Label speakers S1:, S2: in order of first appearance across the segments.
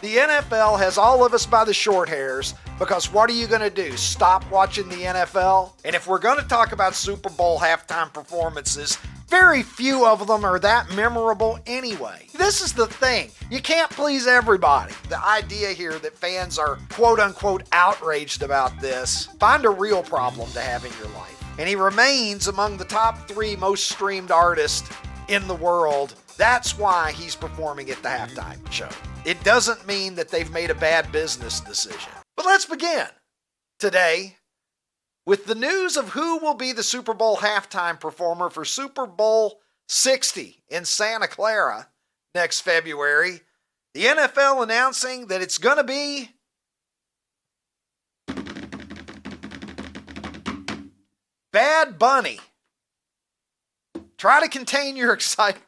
S1: The NFL has all of us by the short hairs because what are you going to do? Stop watching the NFL? And if we're going to talk about Super Bowl halftime performances, very few of them are that memorable anyway. This is the thing. You can't please everybody. The idea here that fans are quote-unquote outraged about this, find a real problem to have in your life. And he remains among the top 3 most streamed artists in the world. That's why he's performing at the halftime show. It doesn't mean that they've made a bad business decision. But let's begin today with the news of who will be the Super Bowl halftime performer for Super Bowl 60 in Santa Clara next February. The NFL announcing that it's going to be Bad Bunny. Try to contain your excitement.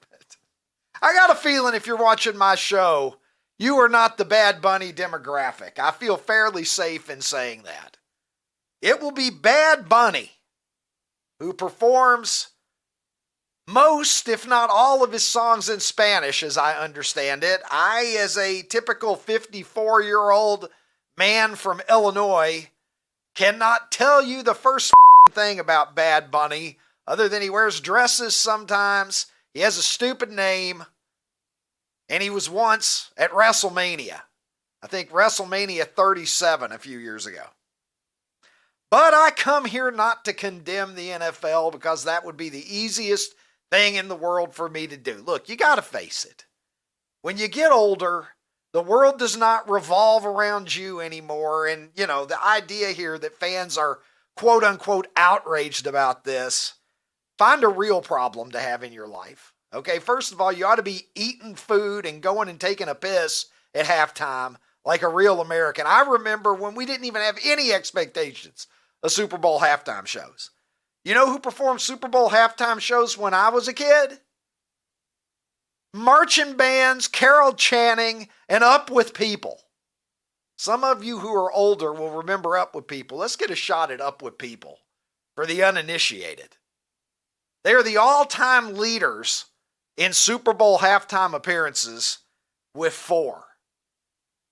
S1: I got a feeling if you're watching my show, you are not the Bad Bunny demographic. I feel fairly safe in saying that. It will be Bad Bunny who performs most, if not all, of his songs in Spanish, as I understand it. I, as a typical 54-year-old man from Illinois, cannot tell you the first thing about Bad Bunny other than he wears dresses sometimes. He has a stupid name, and he was once at WrestleMania. I think WrestleMania 37 a few years ago. But I come here not to condemn the NFL because that would be the easiest thing in the world for me to do. Look, you got to face it. When you get older, the world does not revolve around you anymore. And, you know, the idea here that fans are quote-unquote outraged about this, find a real problem to have in your life. Okay, first of all, you ought to be eating food and going and taking a piss at halftime like a real American. I remember when we didn't even have any expectations of Super Bowl halftime shows. You know who performed Super Bowl halftime shows when I was a kid? Marching bands, Carol Channing, and Up With People. Some of you who are older will remember Up With People. Let's get a shot at Up With People for the uninitiated. They are the all-time leaders in Super Bowl halftime appearances with 4.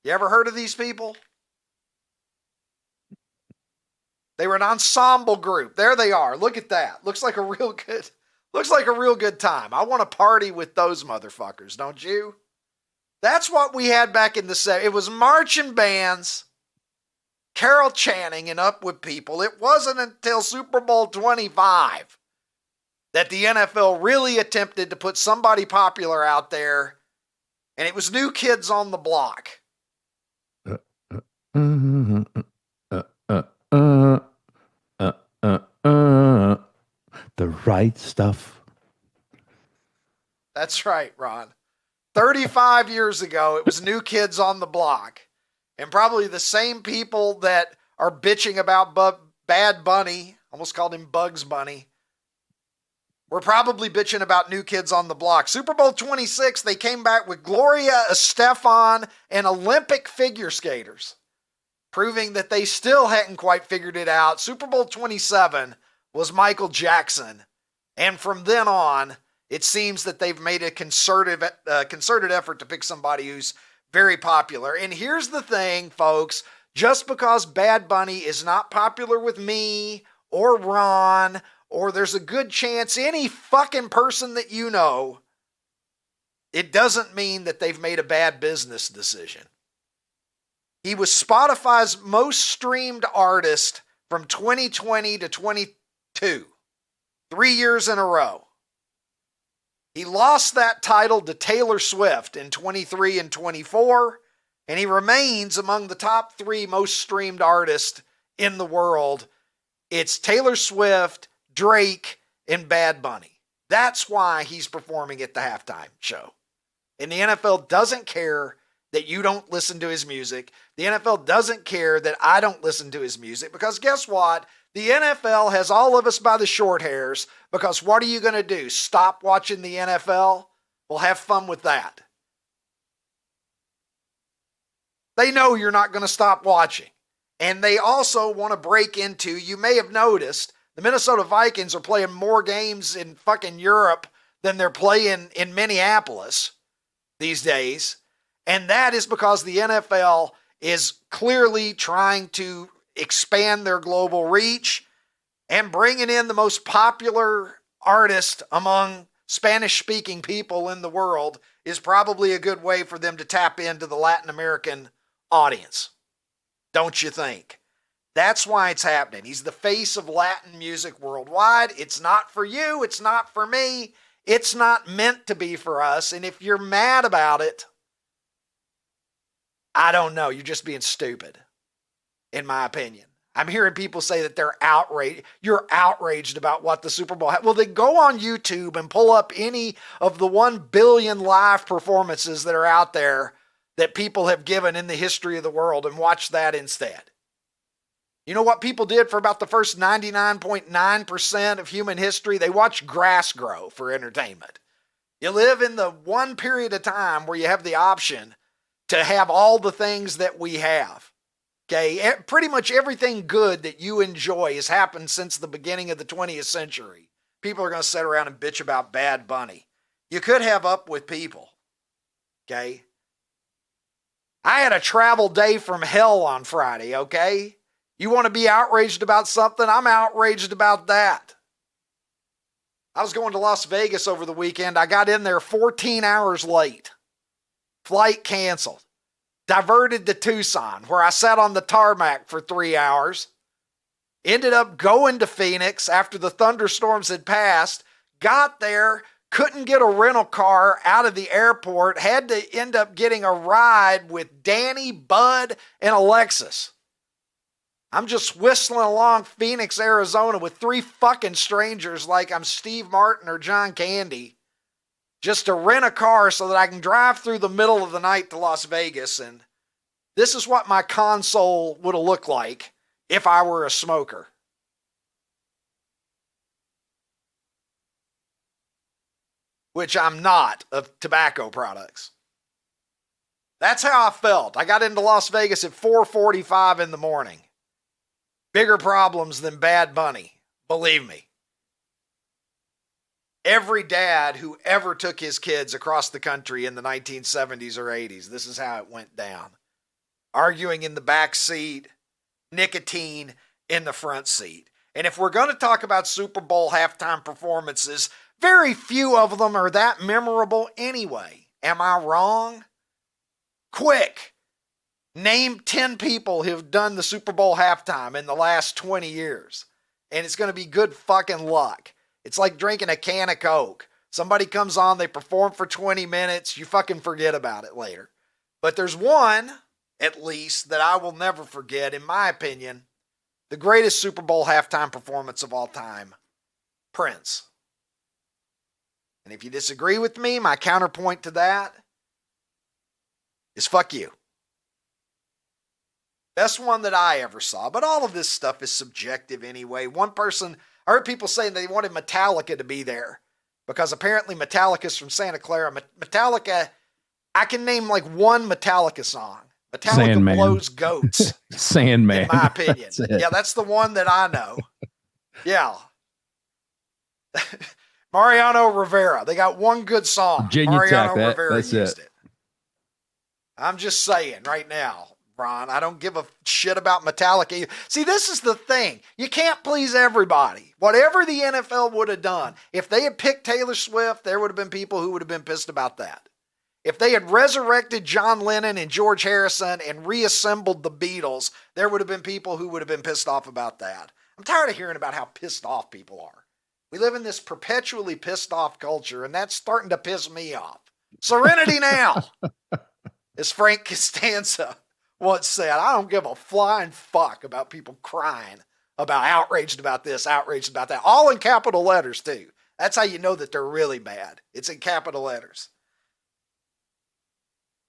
S1: You ever heard of these people? They were an ensemble group. There they are. Look at that. Looks like a real good time. I want to party with those motherfuckers, don't you? That's what we had back in the 70s. It was marching bands, Carol Channing, and Up With People. It wasn't until Super Bowl 25 that the NFL really attempted to put somebody popular out there, and it was New Kids on the Block.
S2: The right stuff.
S1: That's right, Ron. 35 years ago, it was New Kids on the Block. And probably the same people that are bitching about Bad Bunny, almost called him Bugs Bunny, we're probably bitching about New Kids on the Block. Super Bowl 26, they came back with Gloria Estefan and Olympic figure skaters, proving that they still hadn't quite figured it out. Super Bowl 27 was Michael Jackson. And from then on, it seems that they've made a concerted effort to pick somebody who's very popular. And here's the thing, folks. Just because Bad Bunny is not popular with me or Ron, or there's a good chance any fucking person that you know, it doesn't mean that they've made a bad business decision. He was Spotify's most streamed artist from 2020 to 22, 3 years in a row. He lost that title to Taylor Swift in 23 and 24, and he remains among the top 3 most streamed artists in the world. It's Taylor Swift, Drake, and Bad Bunny. That's why he's performing at the halftime show. And the NFL doesn't care that you don't listen to his music. The NFL doesn't care that I don't listen to his music, because guess what? The NFL has all of us by the short hairs, because what are you going to do? Stop watching the NFL? Well, have fun with that. They know you're not going to stop watching. And they also want to break into, you may have noticed, the Minnesota Vikings are playing more games in fucking Europe than they're playing in Minneapolis these days. And that is because the NFL is clearly trying to expand their global reach, and bringing in the most popular artist among Spanish-speaking people in the world is probably a good way for them to tap into the Latin American audience. Don't you think? That's why it's happening. He's the face of Latin music worldwide. It's not for you. It's not for me. It's not meant to be for us. And if you're mad about it, I don't know. You're just being stupid, in my opinion. I'm hearing people say that they're outraged. You're outraged about what the Super Bowl had. Well, then go on YouTube and pull up any of the 1 billion live performances that are out there that people have given in the history of the world and watch that instead. You know what people did for about the first 99.9% of human history? They watched grass grow for entertainment. You live in the one period of time where you have the option to have all the things that we have. Okay, pretty much everything good that you enjoy has happened since the beginning of the 20th century. People are going to sit around and bitch about Bad Bunny. You could have Up With People. Okay? I had a travel day from hell on Friday, okay? You want to be outraged about something? I'm outraged about that. I was going to Las Vegas over the weekend. I got in there 14 hours late. Flight canceled. Diverted to Tucson, where I sat on the tarmac for 3 hours. Ended up going to Phoenix after the thunderstorms had passed. Got there, couldn't get a rental car out of the airport. Had to end up getting a ride with Danny, Bud, and Alexis. I'm just whistling along Phoenix, Arizona with 3 fucking strangers like I'm Steve Martin or John Candy, just to rent a car so that I can drive through the middle of the night to Las Vegas. And this is what my console would have looked like if I were a smoker. Which I'm not, of tobacco products. That's how I felt. I got into Las Vegas at 4:45 in the morning. Bigger problems than Bad Bunny, believe me. Every dad who ever took his kids across the country in the 1970s or 80s, this is how it went down. Arguing in the back seat, nicotine in the front seat. And if we're going to talk about Super Bowl halftime performances, very few of them are that memorable anyway. Am I wrong? Quick, name 10 people who've done the Super Bowl halftime in the last 20 years. And it's going to be good fucking luck. It's like drinking a can of Coke. Somebody comes on, they perform for 20 minutes, you fucking forget about it later. But there's one, at least, that I will never forget, in my opinion, the greatest Super Bowl halftime performance of all time, Prince. And if you disagree with me, my counterpoint to that is fuck you. Best one that I ever saw. But all of this stuff is subjective anyway. One person, I heard people saying they wanted Metallica to be there because apparently Metallica's from Santa Clara. Metallica, I can name like one Metallica song. Metallica
S2: Sandman.
S1: blows goats.
S2: Sandman.
S1: In my opinion. Yeah, that's the one that I know. Yeah. Mariano Rivera. They got one good song.
S2: Virginia
S1: Mariano
S2: Tech,
S1: Rivera
S2: that's
S1: used
S2: it.
S1: it. I'm just saying right now, Ron, I don't give a shit about Metallica. See, this is the thing. You can't please everybody. Whatever the NFL would have done, if they had picked Taylor Swift, there would have been people who would have been pissed about that. If they had resurrected John Lennon and George Harrison and reassembled the Beatles, there would have been people who would have been pissed off about that. I'm tired of hearing about how pissed off people are. We live in this perpetually pissed off culture, and that's starting to piss me off. Serenity now, as Frank Costanza once said. I don't give a flying fuck about people crying about outraged about this, outraged about that. All in capital letters, too. That's how you know that they're really bad. It's in capital letters.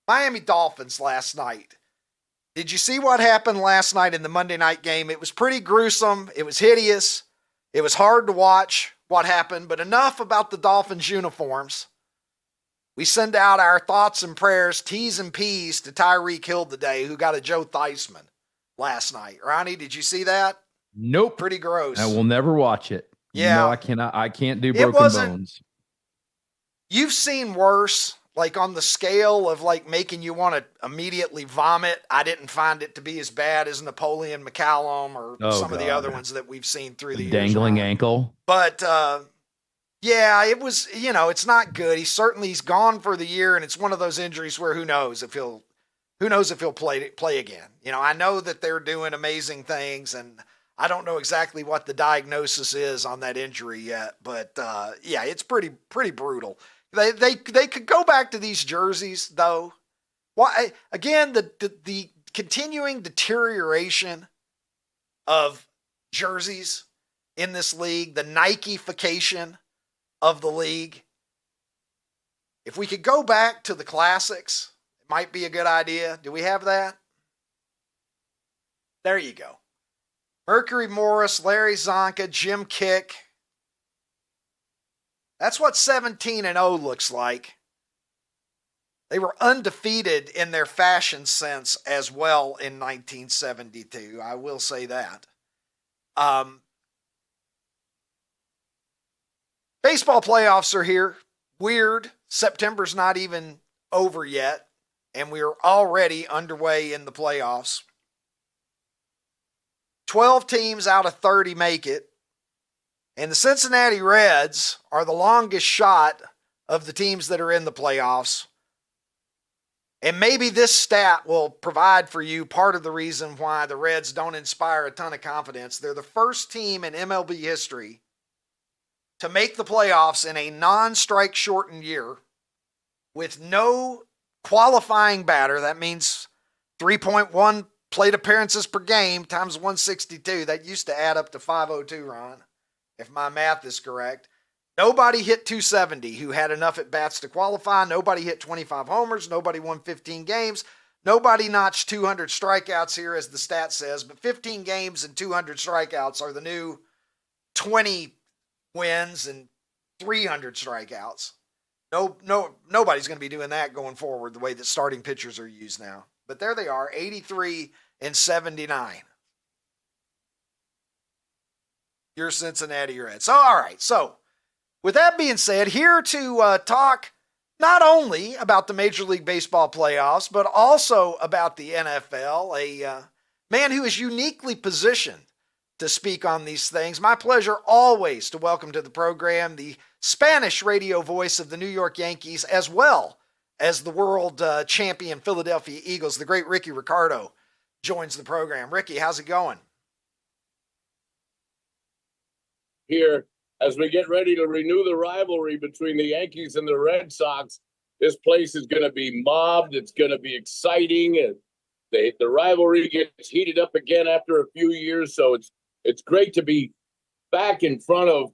S1: Miami Dolphins last night. Did you see what happened last night in the Monday night game? It was pretty gruesome. It was hideous. It was hard to watch what happened, but enough about the Dolphins uniforms. We send out our thoughts and prayers, T's and P's, to Tyreek Hill today, who got a Joe Theismann last night. Ronnie, did you see that?
S2: Nope.
S1: Pretty gross.
S2: I will never watch it.
S1: Yeah.
S2: No, I cannot. I can't do broken bones.
S1: You've seen worse. like on the scale of like making you want to immediately vomit, I didn't find it to be as bad as Napoleon McCallum or some of the other ones that we've seen through the years.
S2: Dangling ankle.
S1: But yeah, it was, it's not good. He's gone for the year, and it's one of those injuries where who knows if he'll play again. I know that they're doing amazing things, and I don't know exactly what the diagnosis is on that injury yet, but yeah, it's pretty brutal. They could go back to these jerseys though. Why again the continuing deterioration of jerseys in this league, the Nike-fication of the league. If we could go back to the classics, it might be a good idea. Do we have that? There you go. Mercury Morris, Larry Zonka, Jim Kick. That's what 17-0 looks like. They were undefeated in their fashion sense as well in 1972. I will say that. Baseball playoffs are here. Weird. September's not even over yet, and we are already underway in the playoffs. 12 teams out of 30 make it, and the Cincinnati Reds are the longest shot of the teams that are in the playoffs. And maybe this stat will provide for you part of the reason why the Reds don't inspire a ton of confidence. They're the first team in MLB history to make the playoffs in a non-strike shortened year with no qualifying batter. That means 3.1 plate appearances per game times 162. That used to add up to 502, Ron, if my math is correct. Nobody hit 270 who had enough at-bats to qualify. Nobody hit 25 homers. Nobody won 15 games. Nobody notched 200 strikeouts here, as the stat says, but 15 games and 200 strikeouts are the new 20 wins and 300 strikeouts. Nobody's going to be doing that going forward the way that starting pitchers are used now. But there they are, 83 and 79. Your Cincinnati Reds. So, all right. So, with that being said, here to talk not only about the Major League Baseball playoffs, but also about the NFL, a man who is uniquely positioned to speak on these things. My pleasure always to welcome to the program the Spanish radio voice of the New York Yankees, as well as the world champion Philadelphia Eagles. The great Rickie Ricardo joins the program. Rickie, how's it going?
S3: Here, as we get ready to renew the rivalry between the Yankees and the Red Sox, this place is going to be mobbed. It's going to be exciting. And the rivalry gets heated up again after a few years. So it's great to be back in front of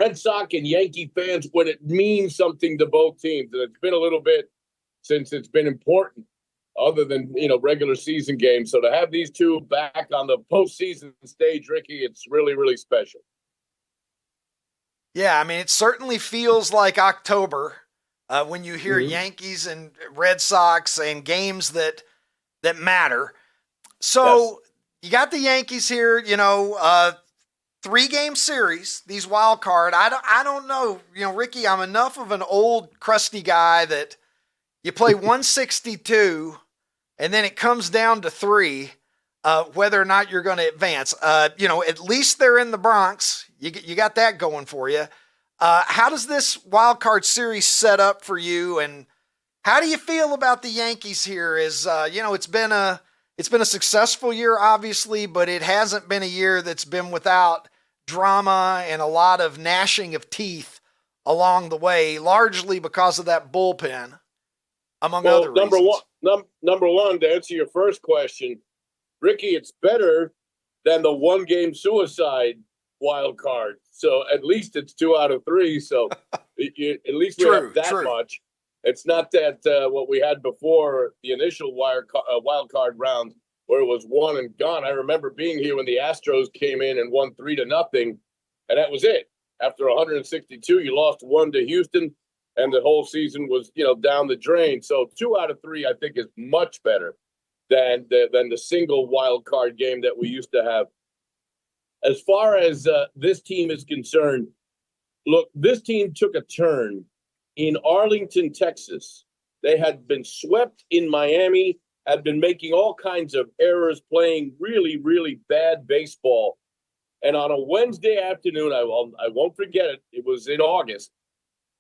S3: Red Sox and Yankee fans when it means something to both teams. And it's been a little bit since it's been important, other than, regular season games. So to have these two back on the postseason stage, Rickie, it's really, really special.
S1: Yeah, I mean, it certainly feels like October when you hear Yankees and Red Sox and games that matter. So you got the Yankees here, 3-game series, these wild card. I don't know, Rickie, I'm enough of an old crusty guy that you play 162 and then it comes down to 3, whether or not you're going to advance. At least they're in the Bronx. You got that going for you. How does this wild card series set up for you, and how do you feel about the Yankees here? It's been a successful year, obviously, but it hasn't been a year that's been without drama and a lot of gnashing of teeth along the way, largely because of that bullpen, among other reasons.
S3: Number one, to answer your first question, Rickie, it's better than the 1-game suicide wild card. So at least it's 2 out of 3. So at least we have that much. It's not that what we had before the initial wild card round where it was one and gone. I remember being here when the Astros came in and won 3-0, and that was it. After 162, you lost 1 to Houston, and the whole season was down the drain. So 2 out of 3, I think, is much better than the single wild card game that we used to have. As far as this team is concerned, look, this team took a turn in Arlington, Texas. They had been swept in Miami, had been making all kinds of errors, playing really, really bad baseball. And on a Wednesday afternoon, I won't forget it, it was in August,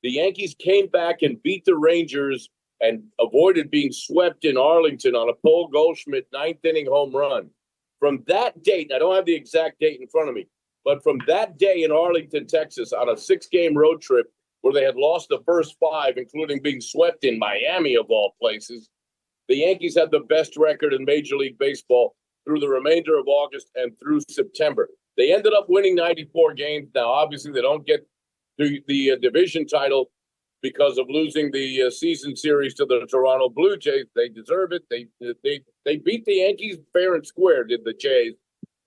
S3: the Yankees came back and beat the Rangers and avoided being swept in Arlington on a Paul Goldschmidt ninth inning home run. From that date, I don't have the exact date in front of me, but from that day in Arlington, Texas, on a 6-game road trip where they had lost the first 5, including being swept in Miami of all places, the Yankees had the best record in Major League Baseball through the remainder of August and through September. They ended up winning 94 games. Now, obviously, they don't get the division title because of losing the season series to the Toronto Blue Jays. They deserve it. They beat the Yankees fair and square, did the Jays,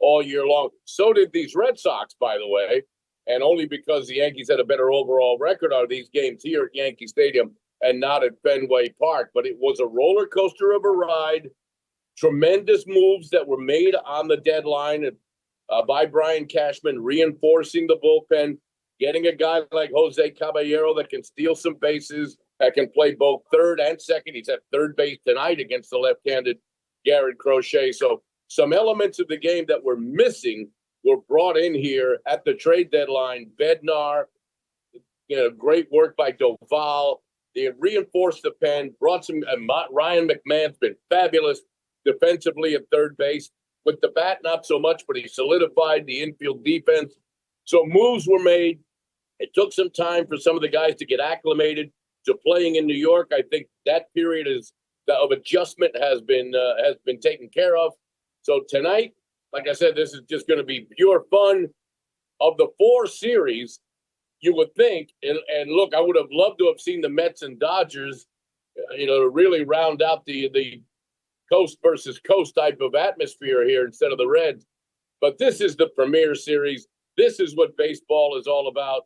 S3: all year long. So did these Red Sox, by the way, and only because the Yankees had a better overall record out of these games here at Yankee Stadium and not at Fenway Park. But it was a roller coaster of a ride. Tremendous moves that were made on the deadline by Brian Cashman, reinforcing the bullpen, getting a guy like Jose Caballero that can steal some bases, that can play both third and second. He's at third base tonight against the left-handed Garrett Crochet. So some elements of the game that were missing were brought in here at the trade deadline. Bednar, great work by Doval. They reinforced the pen, brought some. Ryan McMahon's been fabulous defensively at third base. With the bat, not so much, but he solidified the infield defense. So moves were made. It took some time for some of the guys to get acclimated to playing in New York. I think that period of adjustment has been taken care of. So tonight, like I said, this is just going to be pure fun. Of the 4 series, you would think, and look, I would have loved to have seen the Mets and Dodgers, to really round out the coast versus coast type of atmosphere here instead of the Reds. But this is the premier series. This is what baseball is all about.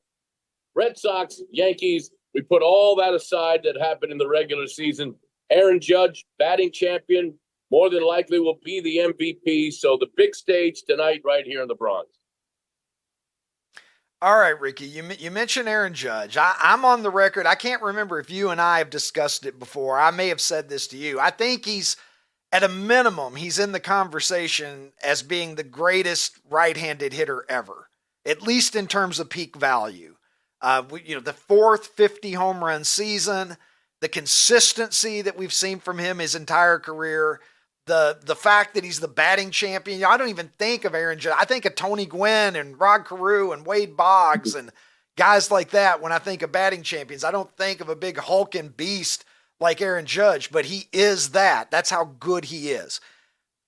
S3: Red Sox, Yankees, we put all that aside that happened in the regular season. Aaron Judge, batting champion, more than likely will be the MVP. So the big stage tonight right here in the Bronx.
S1: All right, Ricky, you mentioned Aaron Judge. I'm on the record. I can't remember if you and I have discussed it before. I may have said this to you. I think he's, at a minimum, he's in the conversation as being the greatest right-handed hitter ever, at least in terms of peak value. The 4th 50 home run season, the consistency that we've seen from him his entire career, the fact that he's the batting champion. I don't even think of Aaron Judge. I think of Tony Gwynn and Rod Carew and Wade Boggs and guys like that when I think of batting champions. I don't think of a big hulking beast like Aaron Judge, but he is that. That's how good he is.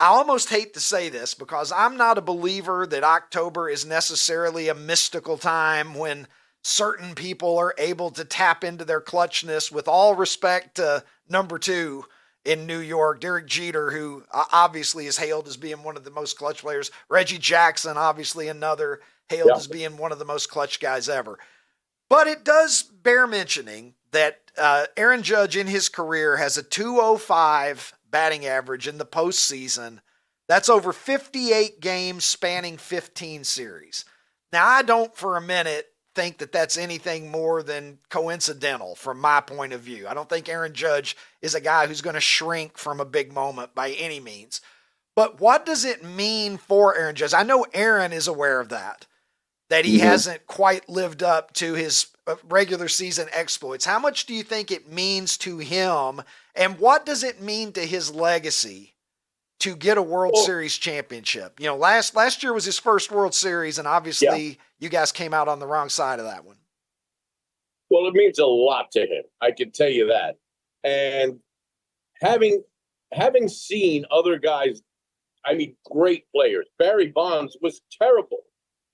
S1: I almost hate to say this because I'm not a believer that October is necessarily a mystical time when certain people are able to tap into their clutchness. With all respect to number 2 in New York, Derek Jeter, who obviously is hailed as being one of the most clutch players. Reggie Jackson, obviously another, hailed as being one of the most clutch guys ever. But it does bear mentioning that Aaron Judge in his career has a .205 batting average in the postseason. That's over 58 games spanning 15 series. Now, I don't for a minute think that that's anything more than coincidental from my point of view. I don't think Aaron Judge is a guy who's going to shrink from a big moment by any means. But what does it mean for Aaron Judge? I know Aaron is aware of that he hasn't quite lived up to his regular season exploits. How much do you think it means to him, and what does it mean to his legacy to get a World Series championship? Last year was his first World Series, and obviously you guys came out on the wrong side of that one.
S3: Well, it means a lot to him. I can tell you that. And having seen other guys, great players. Barry Bonds was terrible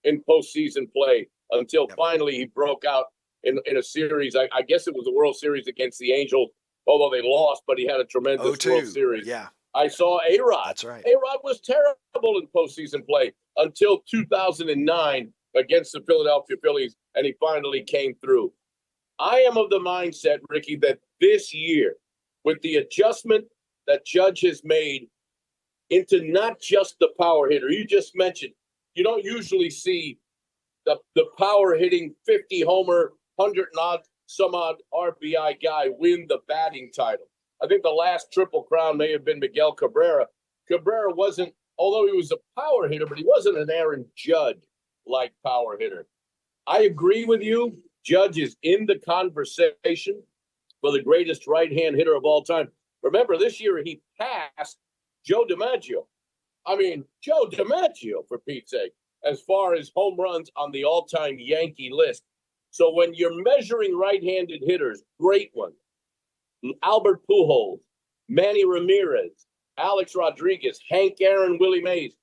S3: in postseason play until finally he broke out in a series. I guess it was a World Series against the Angels, although they lost, but he had a tremendous World Series.
S1: Yeah.
S3: I saw A-Rod.
S1: That's right.
S3: A-Rod was terrible in postseason play until 2009 against the Philadelphia Phillies, and he finally came through. I am of the mindset, Ricky, that this year, with the adjustment that Judge has made into not just the power hitter, you just mentioned, you don't usually see the power hitting 50 homer, 100 some odd RBI guy win the batting title. I think the last Triple Crown may have been Miguel Cabrera. Cabrera wasn't, although he was a power hitter, but he wasn't an Aaron Judge-like power hitter. I agree with you. Judge is in the conversation for the greatest right-hand hitter of all time. Remember, this year he passed Joe DiMaggio. I mean, Joe DiMaggio, for Pete's sake, as far as home runs on the all-time Yankee list. So when you're measuring right-handed hitters, great ones, Albert Pujols, Manny Ramirez, Alex Rodriguez, Hank Aaron, Willie Mays,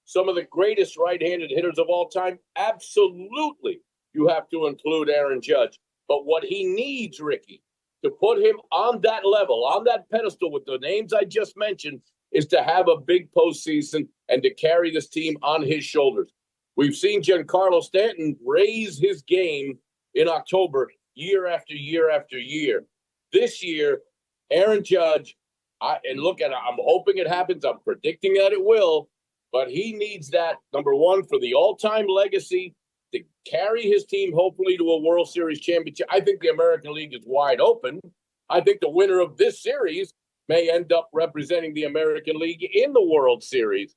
S3: some of the greatest right-handed hitters of all time, absolutely you have to include Aaron Judge. But what he needs, Rickie, to put him on that level, on that pedestal with the names I just mentioned, is to have a big postseason and to carry this team on his shoulders. We've seen Giancarlo Stanton raise his game in October year after year after year. This year, Aaron Judge, and look at it, I'm hoping it happens. I'm predicting that it will, but he needs that, number one, for the all-time legacy, to carry his team hopefully to a World Series championship. I think the American League is wide open. I think the winner of this series may end up representing the American League in the World Series.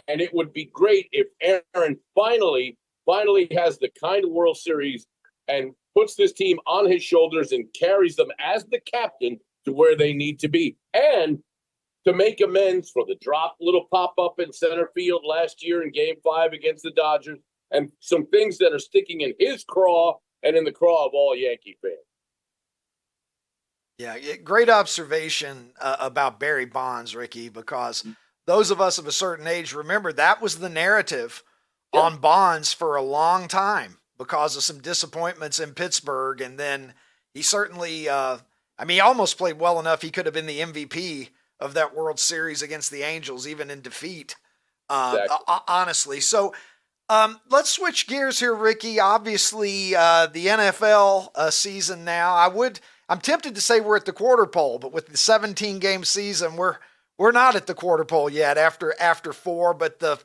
S3: And it would be great if Aaron finally has the kind of World Series and puts this team on his shoulders and carries them as the captain to where they need to be. And to make amends for the drop little pop-up in center field last year in Game 5 against the Dodgers, and some things that are sticking in his craw and in the craw of all Yankee fans.
S1: Yeah, great observation about Barry Bonds, Rickie, because those of us of a certain age remember that was the narrative on Bonds for a long time because of some disappointments in Pittsburgh. And then he certainly, he almost played well enough. He could have been the MVP of that World Series against the Angels, even in defeat,
S3: Exactly.
S1: Honestly. So let's switch gears here, Rickie. Obviously, the NFL season now, I'm tempted to say we're at the quarter pole, but with the 17-game season, we're not at the quarter pole yet after 4. But the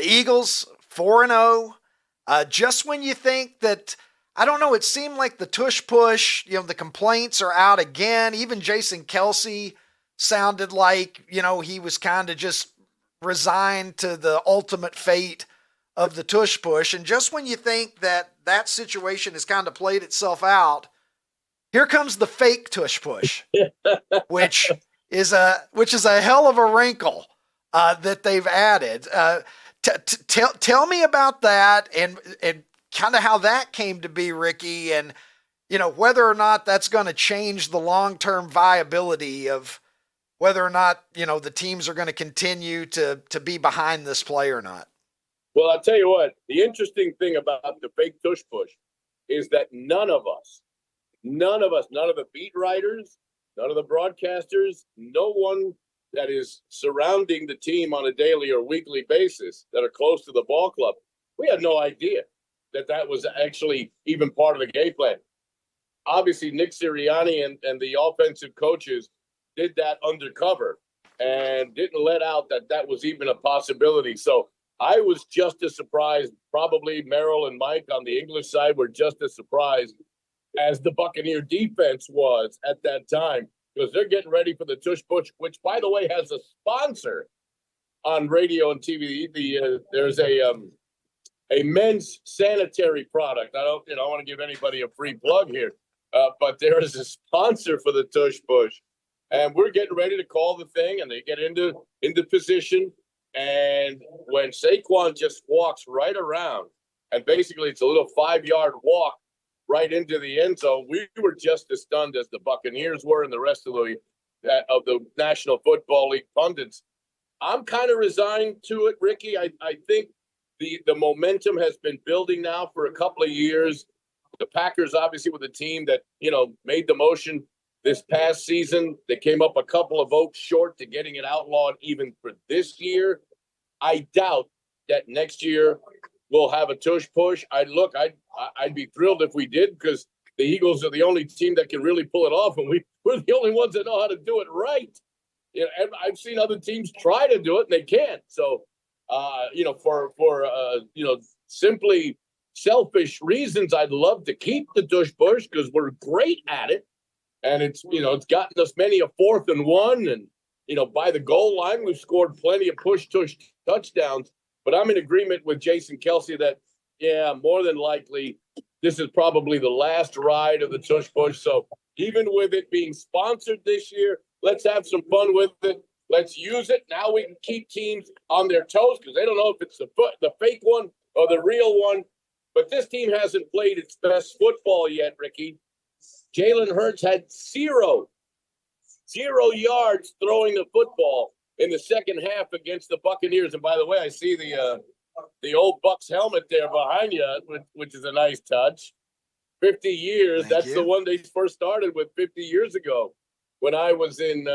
S1: Eagles 4-0. Just when you think that, I don't know, it seemed like the tush push, the complaints are out again. Even Jason Kelsey sounded like, he was kind of just resigned to the ultimate fate of the tush push. And just when you think that situation has kind of played itself out, here comes the fake tush push, which is a hell of a wrinkle that they've added. Tell me about that and kind of how that came to be, Rickie, and whether or not that's going to change the long-term viability of whether or not the teams are going to continue to be behind this play or not.
S3: Well, I'll tell you what, the interesting thing about the fake tush push is that none of the beat writers, none of the broadcasters, no one that is surrounding the team on a daily or weekly basis that are close to the ball club, we had no idea that was actually even part of the game plan. Obviously, Nick Sirianni and the offensive coaches did that undercover and didn't let out that was even a possibility. So I was just as surprised. Probably Merrill and Mike on the English side were just as surprised as the Buccaneer defense was at that time, because they're getting ready for the tush push, which, by the way, has a sponsor on radio and TV. There's a men's sanitary product. I want to give anybody a free plug here, but there is a sponsor for the tush push, and we're getting ready to call the thing, and they get into position. And when Saquon just walks right around, and basically it's a little 5-yard walk right into the end zone, we were just as stunned as the Buccaneers were and the rest of the National Football League pundits. I'm kind of resigned to it, Rickie. I think the momentum has been building now for a couple of years. The Packers, obviously, with a team that, made the motion this past season. They came up a couple of votes short to getting it outlawed even for this year. I doubt that next year we'll have a tush push. I'd be thrilled if we did, because the Eagles are the only team that can really pull it off, and we're the only ones that know how to do it right. And I've seen other teams try to do it and they can't. So, simply selfish reasons, I'd love to keep the Tush push because we're great at it. And it's gotten us many a 4th and 1. And, by the goal line, we've scored plenty of push-tush touchdowns. But I'm in agreement with Jason Kelsey that, more than likely, this is probably the last ride of the Tush push. So even with it being sponsored this year, let's have some fun with it. Let's use it. Now we can keep teams on their toes because they don't know if it's the fake one or the real one. But this team hasn't played its best football yet, Rickie. Jalen Hurts had zero yards throwing the football in the second half against the Buccaneers. And by the way, I see the old Bucs helmet there behind you, which is a nice touch. 50 years. That's the one they first started with 50 years ago when I was in,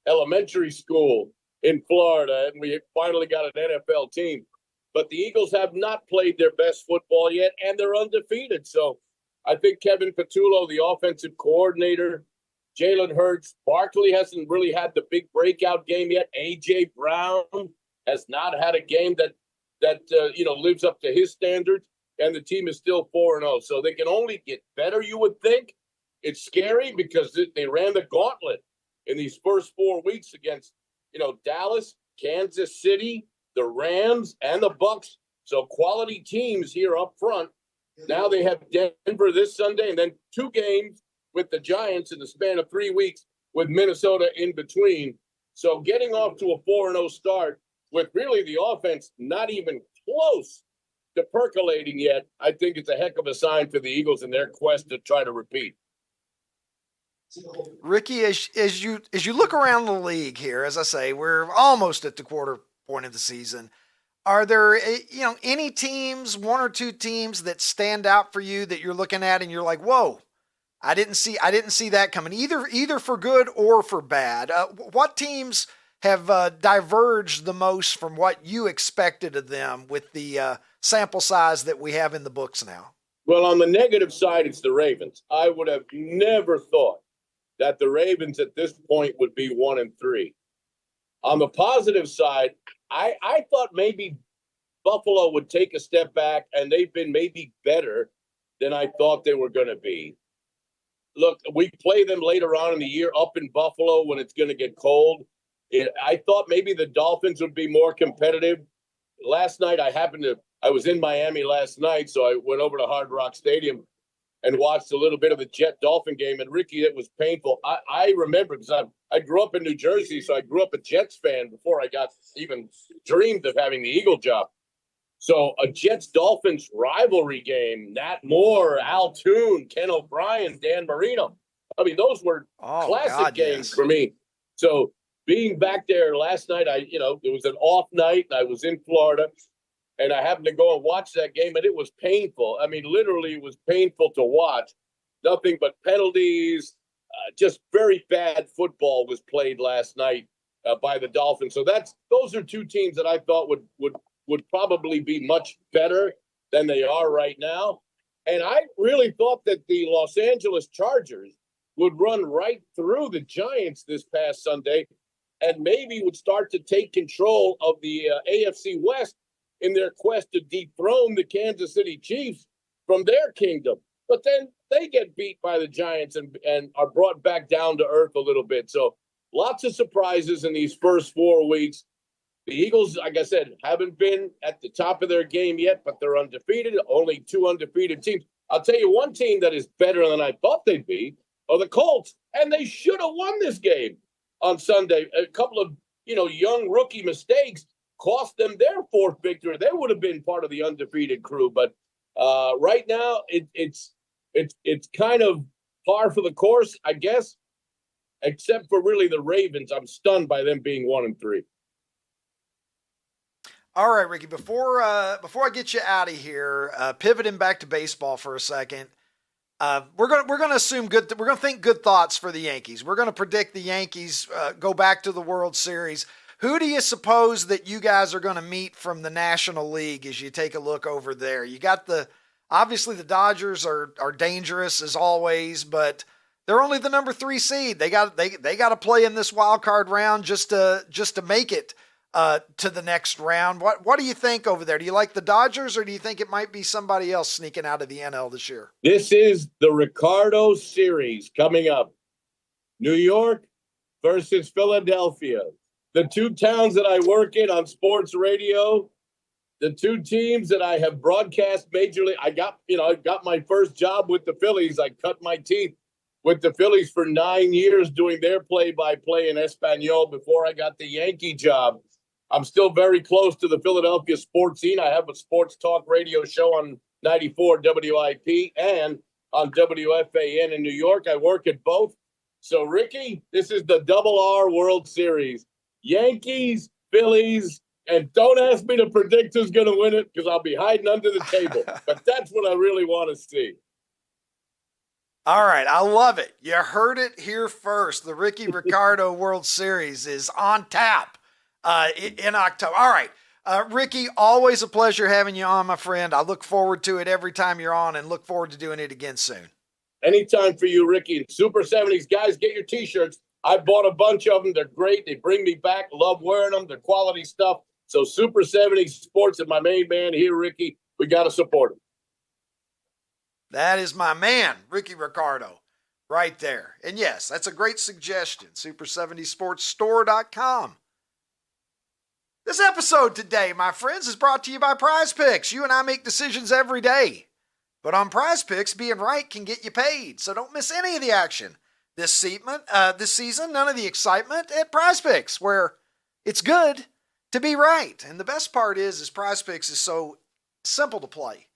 S3: elementary school in Florida, and we finally got an NFL team. But the Eagles have not played their best football yet, and they're undefeated. So I think Kevin Patullo, the offensive coordinator, Jalen Hurts, Barkley hasn't really had the big breakout game yet. A.J. Brown has not had a game that lives up to his standards, and the team is still 4-0. So they can only get better, you would think. It's scary because they ran the gauntlet in these first 4 weeks against, Dallas, Kansas City, the Rams, and the Bucs. So quality teams here up front. Now they have Denver this Sunday and then 2 games with the Giants in the span of 3 weeks with Minnesota in between. So getting off to a 4-0 start with really the offense not even close to percolating yet, I think it's a heck of a sign for the Eagles in their quest to try to repeat.
S1: Rickie, as you look around the league here, as I say, we're almost at the quarter point of the season. Are there, any teams, 1 or 2 teams that stand out for you that you're looking at and you're like, whoa, I didn't see that coming, either for good or for bad? What teams have diverged the most from what you expected of them with the sample size that we have in the books now?
S3: Well, on the negative side, it's the Ravens. I would have never thought that the Ravens at this point would be 1-3. On the positive side, I thought maybe Buffalo would take a step back, and they've been maybe better than I thought they were going to be. Look, we play them later on in the year up in Buffalo when it's going to get cold. I thought maybe the Dolphins would be more competitive. Last night, I was in Miami last night, so I went over to Hard Rock Stadium and watched a little bit of the Jet-Dolphin game. And, Rickie, it was painful. I remember because I grew up in New Jersey, so I grew up a Jets fan before I got even dreamed of having the Eagle job. So a Jets-Dolphins rivalry game, Nat Moore, Al Toon, Ken O'Brien, Dan Marino. I mean, those were classic games for me. So being back there last night, it was an off night. I was in Florida. And I happened to go and watch that game, and it was painful. I mean, literally, it was painful to watch. Nothing but penalties. Just very bad football was played last night by the Dolphins. So those are 2 teams that I thought would probably be much better than they are right now. And I really thought that the Los Angeles Chargers would run right through the Giants this past Sunday and maybe would start to take control of the AFC West in their quest to dethrone the Kansas City Chiefs from their kingdom. But then they get beat by the Giants and are brought back down to earth a little bit. So lots of surprises in these first 4 weeks. The Eagles, like I said, haven't been at the top of their game yet, but they're undefeated. Only 2 undefeated teams. I'll tell you one team that is better than I thought they'd be are the Colts. And they should have won this game on Sunday. A couple of, young rookie mistakes cost them their 4th victory. They would have been part of the undefeated crew. But right now, it's kind of par for the course, I guess, except for really the Ravens. I'm stunned by them being 1-3.
S1: All right, Rickie, before I get you out of here, pivoting back to baseball for a second, we're gonna assume we're gonna think good thoughts for the Yankees. We're gonna predict the Yankees go back to the World Series. Who do you suppose that you guys are going to meet from the National League as you take a look over there? You got obviously the Dodgers are dangerous as always, but they're only the number 3 seed. They got to play in this wild card round just to make it. to the next round. What do you think over there? Do you like the Dodgers, or do you think it might be somebody else sneaking out of the NL this year?
S3: This is the Ricardo series coming up. New York versus Philadelphia. The two towns that I work in on sports radio, the two teams that I have broadcast majorly. I got my first job with the Phillies. I cut my teeth with the Phillies for 9 years doing their play-by-play in Espanol before I got the Yankee job. I'm still very close to the Philadelphia sports scene. I have a sports talk radio show on 94 WIP and on WFAN in New York. I work at both. So, Rickie, this is the Double R World Series. Yankees, Phillies, and don't ask me to predict who's going to win it because I'll be hiding under the table. But that's what I really want to see.
S1: All right, I love it. You heard it here first. The Rickie Ricardo World Series is on tap in October. All right, Rickie, always a pleasure having you on, my friend. I look forward to it every time you're on and look forward to doing it again soon.
S3: Anytime for you, Rickie. Super 70s, guys, get your T-shirts. I bought a bunch of them. They're great. They bring me back. Love wearing them. They're quality stuff. So Super 70s Sports and my main man here, Rickie, we got to support him.
S1: That is my man, Rickie Ricardo, right there. And yes, that's a great suggestion. Super70sportsstore.com. This episode today, my friends, is brought to you by Prize Picks. You and I make decisions every day. But on Prize Picks, being right can get you paid. So don't miss any of the action this season. None of the excitement at Prize Picks, where it's good to be right. And the best part is Prize Picks is so simple to play.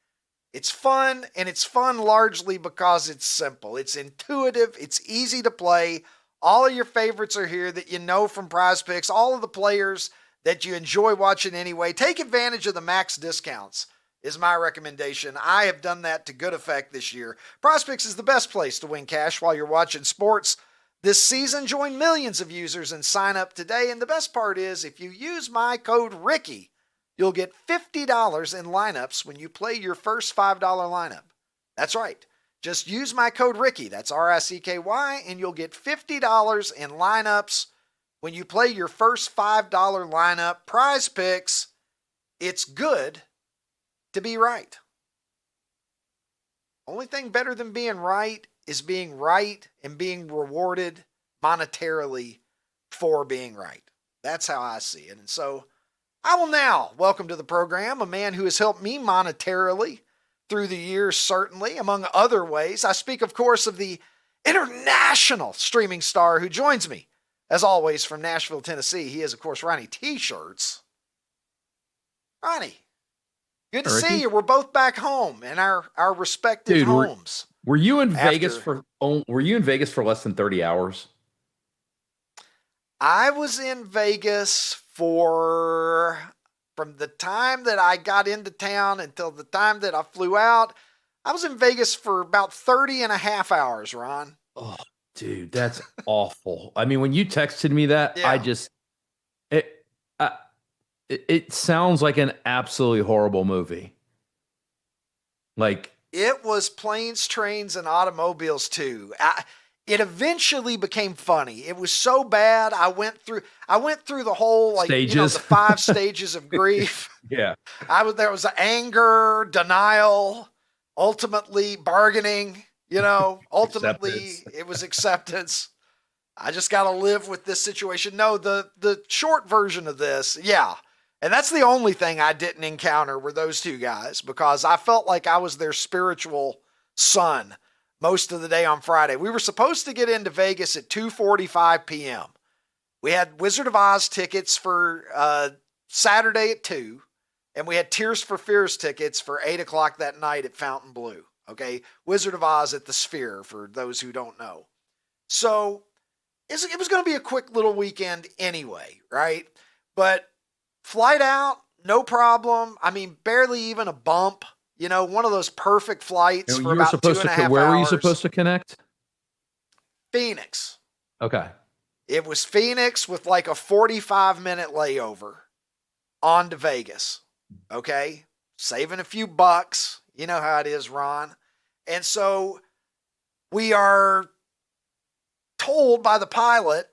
S1: It's fun, and it's fun largely because it's simple. It's intuitive. It's easy to play. All of your favorites are here that you know from Prize Picks. All of the players that you enjoy watching anyway. Take advantage of the max discounts is my recommendation. I have done that to good effect this year. Prize Picks is the best place to win cash while you're watching sports this season. Join millions of users and sign up today. And the best part is if you use my code Rickie, you'll get $50 in lineups when you play your first $5 lineup. That's right. Just use my code Rickie, that's RICKY, and you'll get $50 in lineups when you play your first $5 lineup. Prize Picks, it's good to be right. Only thing better than being right is being right and being rewarded monetarily for being right. That's how I see it. And so I will now welcome to the program a man who has helped me monetarily through the years, certainly, among other ways. I speak, of course, of the international streaming star who joins me, as always, from Nashville, Tennessee. He is, of course, Ronnie T-Shirts. Ronnie, good to see you. We're both back home in our respective homes.
S2: Were you in Vegas for less than 30 hours?
S1: I was in Vegas from the time that I got into town until the time that I flew out. I was in Vegas for about 30 and a half hours, Ron.
S2: Oh, dude, that's awful. I mean, when you texted me that, yeah. It sounds like an absolutely horrible movie. Like,
S1: it was planes, trains, and automobiles too. It eventually became funny. It was so bad. I went through the whole stages. The 5 stages of grief.
S2: Yeah.
S1: There was anger, denial, ultimately bargaining, ultimately acceptance. It was acceptance. I just got to live with this situation. No, the short version of this. Yeah. And that's the only thing I didn't encounter were those two guys, because I felt like I was their spiritual son most of the day on Friday. We were supposed to get into Vegas at 2:45 p.m. We had Wizard of Oz tickets for Saturday at 2, and we had Tears for Fears tickets for 8 o'clock that night at Fountain Blue. Okay, Wizard of Oz at the Sphere, for those who don't know. So it was going to be a quick little weekend anyway, right? But flight out, no problem. I mean, barely even a bump. One of those perfect flights for about 2.5 hours.
S2: Where were you supposed to connect?
S1: Phoenix.
S2: Okay.
S1: It was Phoenix with like a 45-minute layover on to Vegas. Okay. Saving a few bucks. You know how it is, Ron. And so we are told by the pilot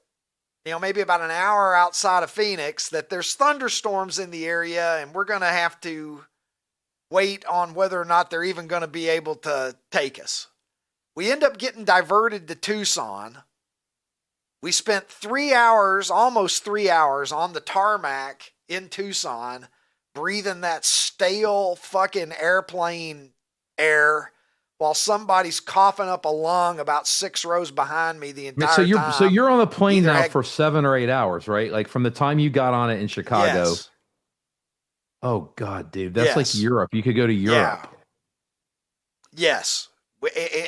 S1: maybe about an hour outside of Phoenix, that there's thunderstorms in the area and we're going to have to wait on whether or not they're even going to be able to take us. We end up getting diverted to Tucson. We spent 3 hours, almost 3 hours on the tarmac in Tucson, breathing that stale fucking airplane air while somebody's coughing up a lung about 6 rows behind me the entire time.
S2: So you're on the plane
S1: Either
S2: now for 7 or 8 hours, right? Like from the time you got on it in Chicago.
S1: Yes.
S2: Oh God, dude, that's like Europe. You could go to Europe.
S1: Yeah. Yes.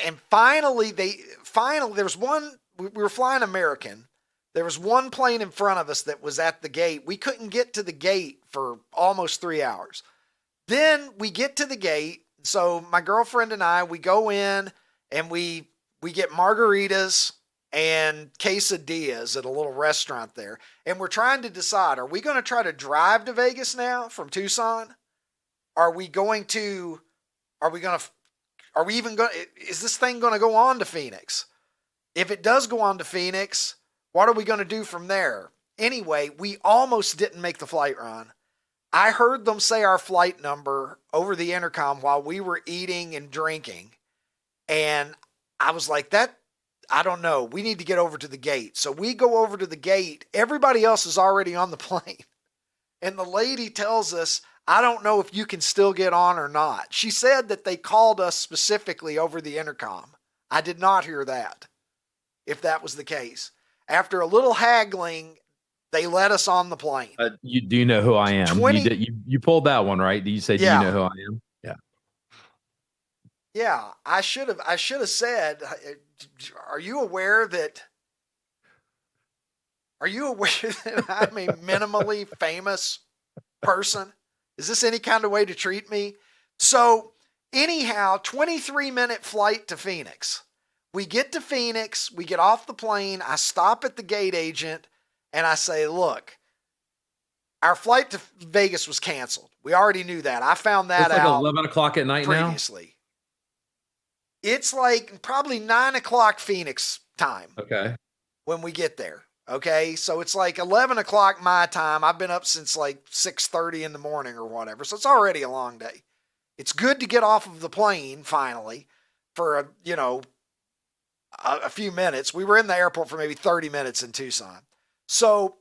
S1: And finally, there was one, we were flying American. There was one plane in front of us that was at the gate. We couldn't get to the gate for almost 3 hours. Then we get to the gate. So my girlfriend and I, we go in and we get margaritas and quesadillas at a little restaurant there. And we're trying to decide, are we going to try to drive to Vegas now from Tucson? Is this thing going to go on to Phoenix? If it does go on to Phoenix, what are we going to do from there? Anyway, we almost didn't make the flight, Ron. I heard them say our flight number over the intercom while we were eating and drinking. And I was like, I don't know. We need to get over to the gate. So we go over to the gate. Everybody else is already on the plane. And the lady tells us, I don't know if you can still get on or not. She said that they called us specifically over the intercom. I did not hear that, if that was the case. After a little haggling, they let us on the plane.
S2: Do you know who I am? You pulled that one, right? You said,
S1: yeah.
S2: Do you know who I am? Yeah.
S1: Yeah. I should have said, are you aware that I'm a minimally famous person? Is this any kind of way to treat me? So anyhow, 23-minute flight to Phoenix. We get to Phoenix. We get off the plane. I stop at the gate agent and I say, look, our flight to Vegas was canceled. We already knew that. I found that
S2: out.
S1: It's like
S2: 11 o'clock at night
S1: previously. It's like probably 9 o'clock Phoenix time.
S2: Okay.
S1: When we get there. Okay. So it's like 11 o'clock my time. I've been up since like 6:30 in the morning or whatever. So it's already a long day. It's good to get off of the plane finally for a few minutes. We were in the airport for maybe 30 minutes in Tucson. So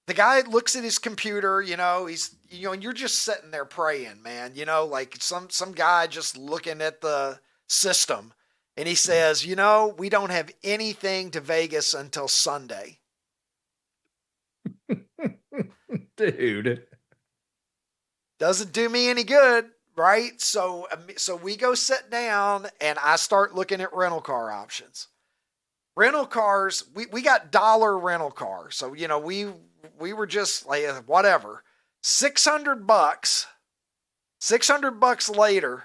S1: the guy looks at his computer, he's, and you're just sitting there praying, man, like some guy just looking at the system and he says, we don't have anything to Vegas until Sunday.
S2: Dude.
S1: Doesn't do me any good, right? So we go sit down and I start looking at rental car options. Rental cars, we got dollar rental cars. So, we were just like, whatever, $600 later,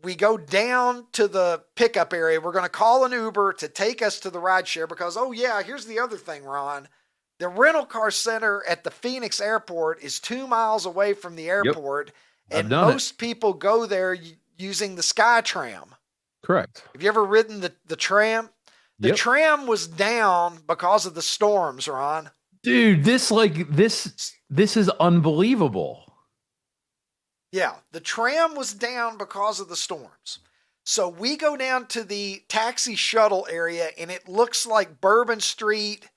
S1: we go down to the pickup area. We're going to call an Uber to take us to the rideshare because, here's the other thing, Ron. The rental car center at the Phoenix airport is 2 miles away from the airport.
S2: Yep.
S1: And most people go there using the Sky Tram. Correct. Have you ever ridden the tram? The tram was down because of the storms, Ron.
S2: Dude, this is unbelievable.
S1: Yeah, the tram was down because of the storms. So we go down to the taxi shuttle area and it looks like Bourbon Street,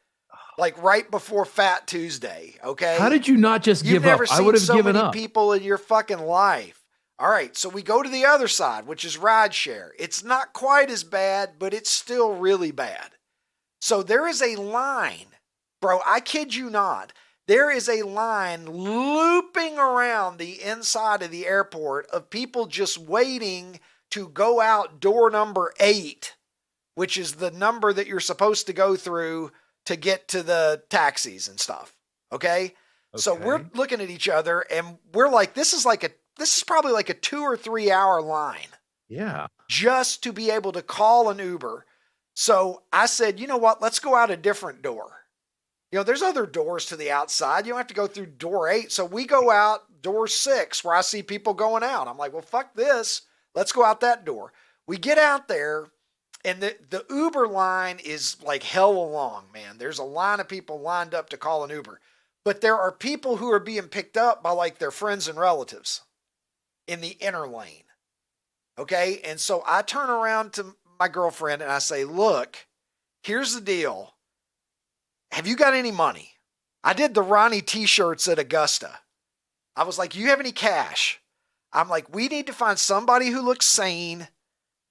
S1: like right before Fat Tuesday, okay?
S2: How did you not just give up? I would have given up.
S1: So many people in your fucking life. All right, so we go to the other side, which is rideshare. It's not quite as bad, but it's still really bad. So there is a line, bro, I kid you not. There is a line looping around the inside of the airport of people just waiting to go out door number 8, which is the number that you're supposed to go through to get to the taxis and stuff. Okay? So we're looking at each other and we're like, this is probably like a 2 or 3 hour line.
S2: Yeah.
S1: Just to be able to call an Uber. So I said, you know what? Let's go out a different door. There's other doors to the outside. You don't have to go through door 8. So we go out door 6 where I see people going out. I'm like, well, fuck this. Let's go out that door. We get out there And the Uber line is like hell long, man. There's a line of people lined up to call an Uber. But there are people who are being picked up by like their friends and relatives in the inner lane. Okay? And so I turn around to my girlfriend and I say, look, here's the deal. Have you got any money? I did the Ronnie t-shirts at Augusta. I was like, you have any cash? I'm like, we need to find somebody who looks sane,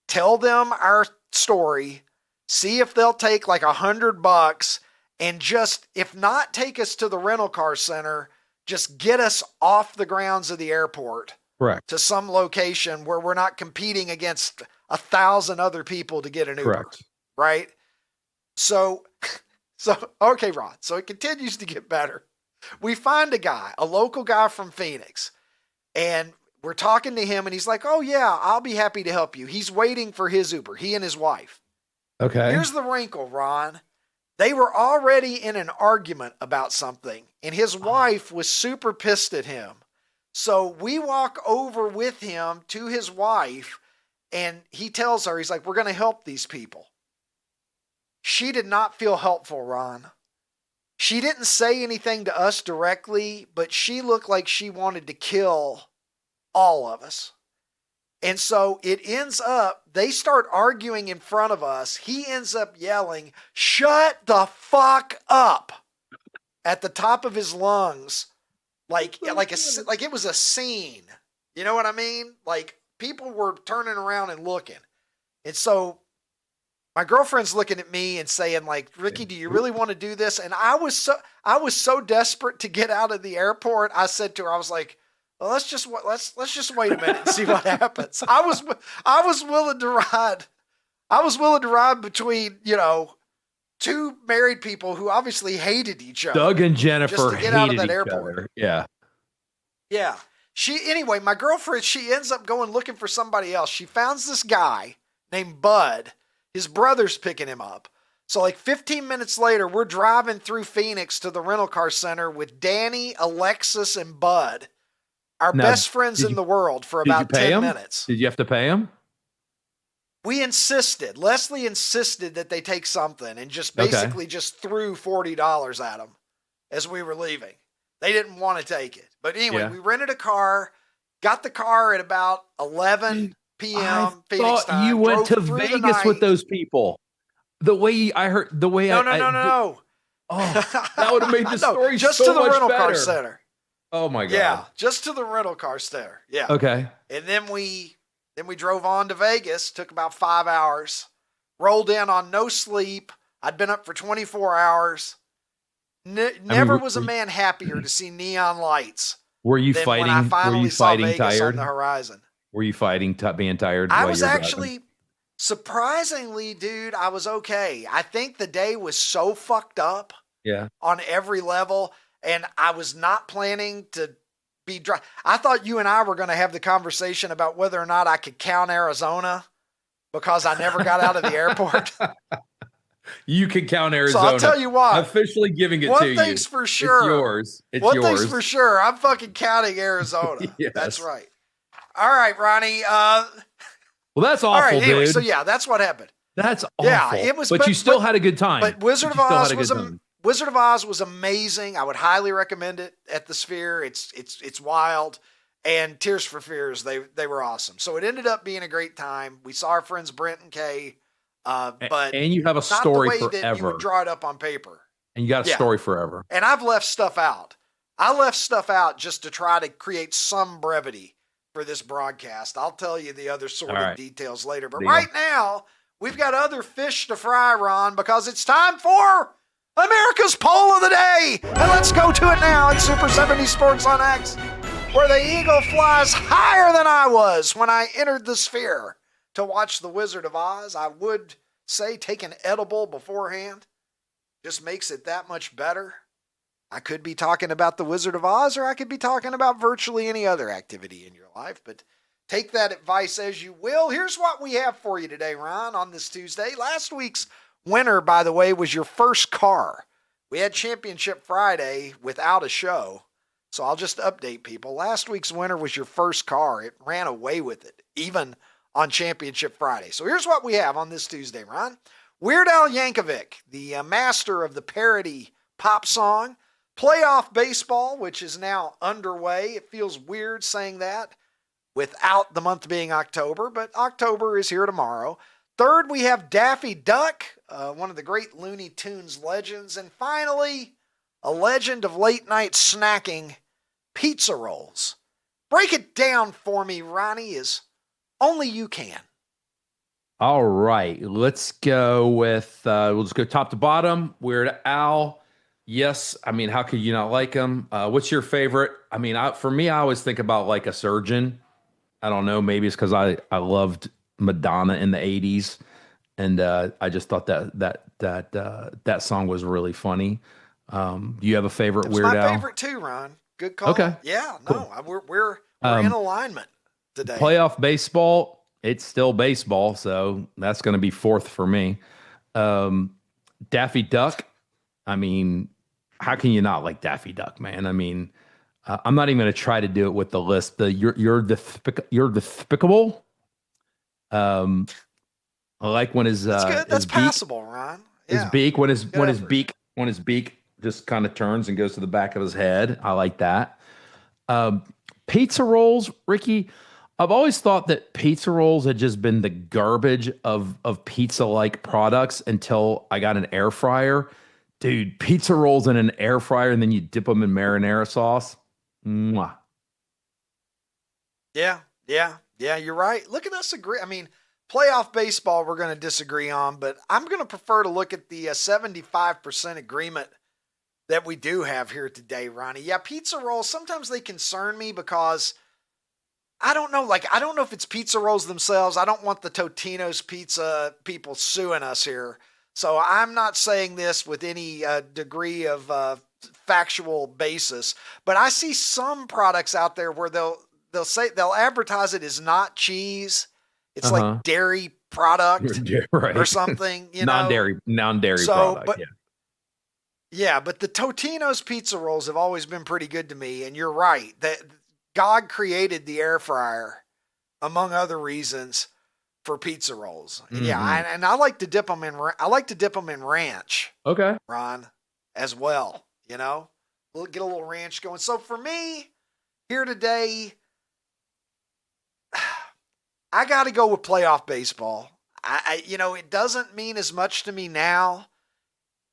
S1: tell them our story, see if they'll take like $100 and just, if not take us to the rental car center, just get us off the grounds of the airport.
S2: Correct.
S1: To some location where we're not competing against 1,000 other people to get an Uber.
S2: Correct.
S1: Right? So, okay, Ron. So it continues to get better. We find a guy, a local guy from Phoenix, and we're talking to him and he's like, oh yeah, I'll be happy to help you. He's waiting for his Uber, he and his wife.
S2: Okay.
S1: Here's the wrinkle, Ron. They were already in an argument about something and his wife was super pissed at him. So we walk over with him to his wife and he tells her, he's like, we're going to help these people. She did not feel helpful, Ron. She didn't say anything to us directly, but she looked like she wanted to kill all of us. And so it ends up, they start arguing in front of us. He ends up yelling, shut the fuck up at the top of his lungs. Like it was a scene. You know what I mean? Like people were turning around and looking. And so my girlfriend's looking at me and saying like, Rickie, do you really want to do this? And I was so desperate to get out of the airport. I said to her, I was like, well, let's just wait a minute and see what happens. I was willing to ride. I was willing to ride between, two married people who obviously hated each other.
S2: Doug and Jennifer
S1: just to get
S2: hated
S1: out of that
S2: each
S1: airport.
S2: other. Yeah.
S1: Yeah. Anyway, my girlfriend, she ends up going looking for somebody else. She finds this guy named Bud. His brother's picking him up. So like 15 minutes later, we're driving through Phoenix to the rental car center with Danny, Alexis, and Bud, our best friends in the world, for about 10 minutes.
S2: Did you have to pay him?
S1: We insisted. Leslie insisted that they take something and just basically just threw $40 at them as we were leaving. They didn't want to take it. But anyway, we rented a car, got the car at about 11 p.m. Phoenix time.
S2: You went to Vegas with those people. The way I heard, the way
S1: No.
S2: Oh, that would have made the story
S1: just
S2: so
S1: to the
S2: much
S1: rental
S2: better.
S1: car center.
S2: Oh my God.
S1: Yeah, just to the rental car center. Yeah.
S2: Okay.
S1: And then we drove on to Vegas, took about 5 hours, rolled in on no sleep. I'd been up for 24 hours. Never was a man happier to see neon lights.
S2: Were you fighting?
S1: When I finally saw
S2: Vegas
S1: Vegas
S2: tired
S1: on the horizon.
S2: Were you fighting, being tired?
S1: I was actually, surprisingly, dude, I was okay. I think the day was so fucked up.
S2: Yeah.
S1: On every level. And I was not planning to be dry. I thought you and I were going to have the conversation about whether or not I could count Arizona because I never got out of the airport.
S2: You can count Arizona.
S1: So I'll tell you what.
S2: I'm officially giving it to you.
S1: One thing's for sure.
S2: It's yours. It's
S1: yours.
S2: One
S1: thing's for sure. I'm fucking counting Arizona.
S2: Yes.
S1: That's right. All right, Ronnie.
S2: Well, that's awful,
S1: all right, anyway,
S2: dude.
S1: So yeah, that's what happened.
S2: That's awful.
S1: Yeah, it was.
S2: But you still had a good time.
S1: But Wizard of Oz was amazing. I would highly recommend it at the Sphere. It's wild. And Tears for Fears, they were awesome. So it ended up being a great time. We saw our friends Brent and Kay. But
S2: and you have a story
S1: not the way
S2: forever.
S1: That you would draw it up on paper.
S2: And you got a story forever.
S1: And I've left stuff out. I left stuff out just to try to create some brevity for this broadcast. I'll tell you the other sordid details later. But right now, we've got other fish to fry, Ron, because it's time for America's Poll of the Day. And let's go to it now in Super 70 Sports on X, where the eagle flies higher than I was when I entered the Sphere to watch The Wizard of Oz. I would say take an edible beforehand. Just makes it that much better. I could be talking about The Wizard of Oz, or I could be talking about virtually any other activity in your life, but take that advice as you will. Here's what we have for you today, Ron, on this Tuesday. Last week's winner, by the way, was your first car. We had Championship Friday without a show, so I'll just update people. Last week's winner was your first car. It ran away with it, even on Championship Friday. So here's what we have on this Tuesday, Ron. Weird Al Yankovic, the master of the parody pop song. Playoff baseball, which is now underway. It feels weird saying that without the month being October, but October is here tomorrow. Third, we have Daffy Duck, one of the great Looney Tunes legends. And finally, a legend of late night snacking, pizza rolls. Break it down for me, Ronnie, as only you can.
S2: All right, let's go with, we'll just go top to bottom. Weird Al. Yes, I mean, how could you not like him? What's your favorite? I mean, for me, I always think about like a surgeon. I don't know, maybe it's because I loved Madonna in the 80s, and I just thought that song was really funny. Do you have a favorite Weird Al?
S1: It's my favorite too, Ron. Good call.
S2: Okay.
S1: Yeah, no, cool. We're in alignment today.
S2: Playoff baseball, it's still baseball, so that's going to be fourth for me. Daffy Duck, I mean, how can you not like Daffy Duck, man? I mean, I'm not even going to try to do it with the list. You're despicable. I like when his
S1: that's good. That's passable, Ron. Yeah.
S2: His beak when his beak just kind of turns and goes to the back of his head. I like that. Pizza rolls, Rickie. I've always thought that pizza rolls had just been the garbage of pizza-like products until I got an air fryer. Dude, pizza rolls in an air fryer and then you dip them in marinara sauce. Mwah.
S1: Yeah, you're right. Look at us agree. I mean, playoff baseball we're going to disagree on, but I'm going to prefer to look at the 75% agreement that we do have here today, Ronnie. Yeah, pizza rolls, sometimes they concern me because I don't know if it's pizza rolls themselves. I don't want the Totino's Pizza people suing us here. So I'm not saying this with any degree of factual basis, but I see some products out there where they'll advertise it as not cheese. It's like dairy product
S2: right.
S1: or something,
S2: non-dairy product.
S1: Yeah, but the Totino's pizza rolls have always been pretty good to me, and you're right that God created the air fryer, among other reasons, for pizza rolls. Mm-hmm. Yeah, and I like to dip them in ranch.
S2: Okay,
S1: Ron, as well. We'll get a little ranch going. So for me here today, I got to go with playoff baseball. It doesn't mean as much to me now,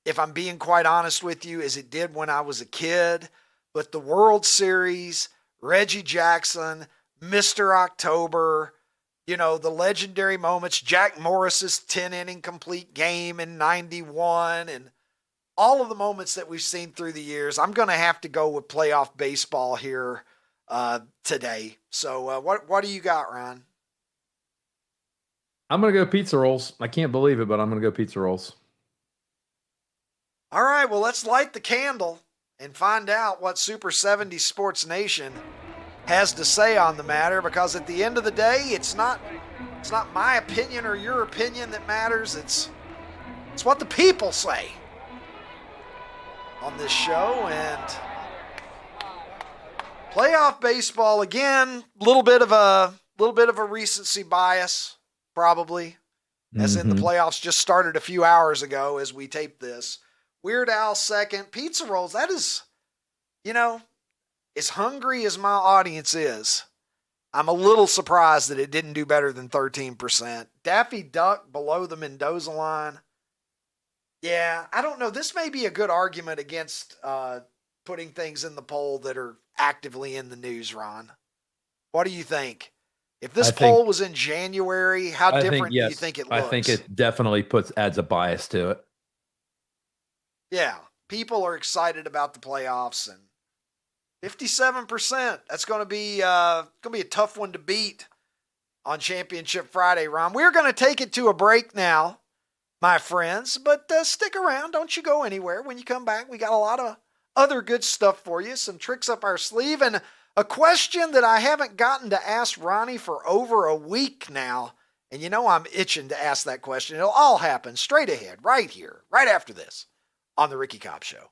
S1: if I'm being quite honest with you, as it did when I was a kid. But the World Series, Reggie Jackson, Mr. October, the legendary moments, Jack Morris's 10-inning complete game in 91, and all of the moments that we've seen through the years, I'm going to have to go with playoff baseball here today. So what do you got, Ron?
S2: I'm going to go pizza rolls. I can't believe it, but I'm going to go pizza rolls.
S1: All right, well, let's light the candle and find out what Super 70 Sports Nation has to say on the matter, because at the end of the day, it's not my opinion or your opinion that matters. It's what the people say on this show. And playoff baseball, again, little bit of a recency bias, probably, as in the playoffs just started a few hours ago as we tape this. Weird Al second. Pizza rolls, that is, as hungry as my audience is, I'm a little surprised that it didn't do better than 13%. Daffy Duck below the Mendoza line. Yeah, I don't know. This may be a good argument against putting things in the poll that are actively in the news, Ron. What do you think? If this poll was in January, how different do you think it looks?
S2: I think it definitely adds a bias to it.
S1: Yeah, people are excited about the playoffs, and 57%. That's going to be a tough one to beat on Championship Friday, Ron. We're going to take it to a break now, my friends, but stick around. Don't you go anywhere. When you come back, we got a lot of other good stuff for you, some tricks up our sleeve, and a question that I haven't gotten to ask Ronnie for over a week now. And I'm itching to ask that question. It'll all happen straight ahead, right here, right after this, on the Rickie Cobb Show.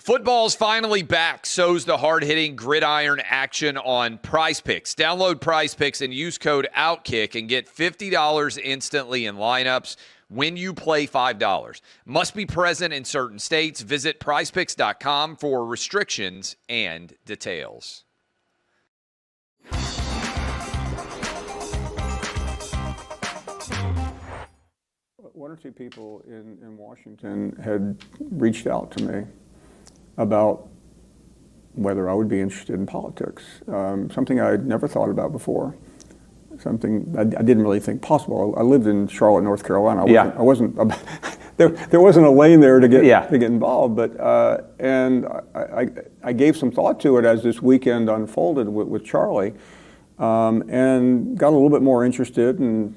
S4: Football's finally back. So's the hard-hitting gridiron action on Prize Picks. Download Prize Picks and use code OUTKICK and get $50 instantly in lineups when you play $5. Must be present in certain states. Visit prizepicks.com for restrictions and details.
S5: One or two people in Washington had reached out to me about whether I would be interested in politics, something I'd never thought about before, something I didn't really think possible. I lived in Charlotte, North Carolina. I wasn't there wasn't a lane there to get involved, but and I gave some thought to it as this weekend unfolded with Charlie, and got a little bit more interested. And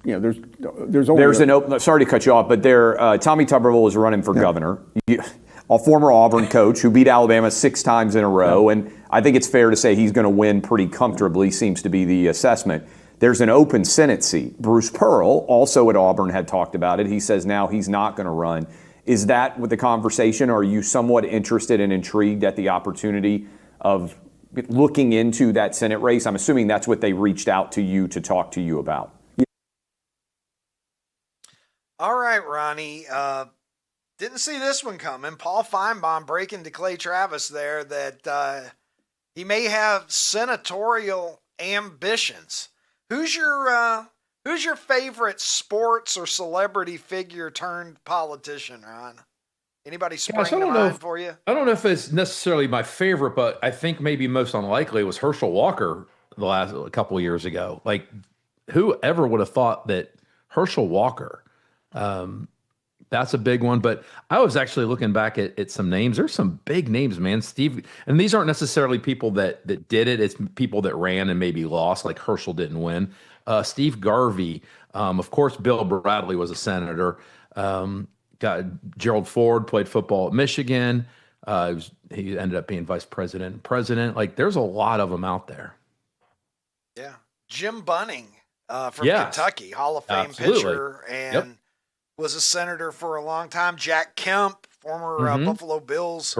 S5: there's
S6: an open. Sorry to cut you off, but Tommy Tuberville is running for governor. A former Auburn coach who beat Alabama 6 times in a row, and I think it's fair to say he's going to win pretty comfortably, seems to be the assessment. There's an open Senate seat. Bruce Pearl, also at Auburn, had talked about it. He says now he's not going to run. Is that with the conversation? Are you somewhat interested and intrigued at the opportunity of looking into that Senate race? I'm assuming that's what they reached out to you to talk to you about.
S1: All right, Ronnie. Didn't see this one coming. Paul Finebaum breaking to Clay Travis there that he may have senatorial ambitions. Who's your favorite sports or celebrity figure turned politician, Ron? Anybody spring to mind for you?
S2: I don't know if it's necessarily my favorite, but I think maybe most unlikely was Herschel Walker the last couple of years ago. Like, whoever would have thought that Herschel Walker? That's a big one, but I was actually looking back at some names. There's some big names, man. Steve, and these aren't necessarily people that did it. It's people that ran and maybe lost, like Herschel didn't win. Steve Garvey, of course, Bill Bradley was a senator. Got Gerald Ford played football at Michigan. He ended up being vice president and president. Like, there's a lot of them out there.
S1: Yeah. Jim Bunning from Kentucky, Hall of Fame pitcher, and was a senator for a long time. Jack Kemp, former Buffalo Bills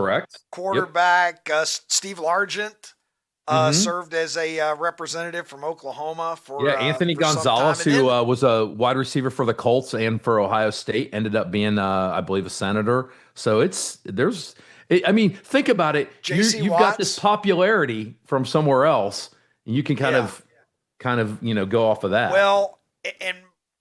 S1: quarterback. Steve Largent served as a representative from Oklahoma for
S2: Anthony
S1: for
S2: Gonzalez,
S1: some time.
S2: who was a wide receiver for the Colts and for Ohio State, ended up being, I believe, a senator. So I mean, think about it. You've got this popularity from somewhere else, and you can kind of go off of that.
S1: Well,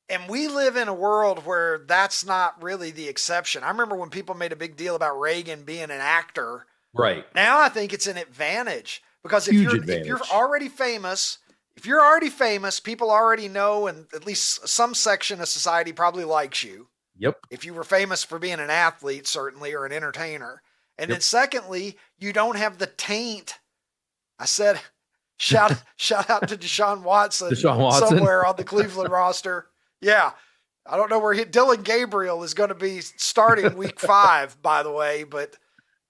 S1: and we live in a world where that's not really the exception. I remember when people made a big deal about Reagan being an actor.
S2: Right.
S1: Now I think it's an advantage because if you're already famous, people already know, and at least some section of society probably likes you.
S2: Yep.
S1: If you were famous for being an athlete, certainly, or an entertainer. And then secondly, you don't have the taint. I said, shout out to Deshaun Watson somewhere on the Cleveland roster. Yeah. I don't know where Dylan Gabriel is going to be starting week 5, by the way, but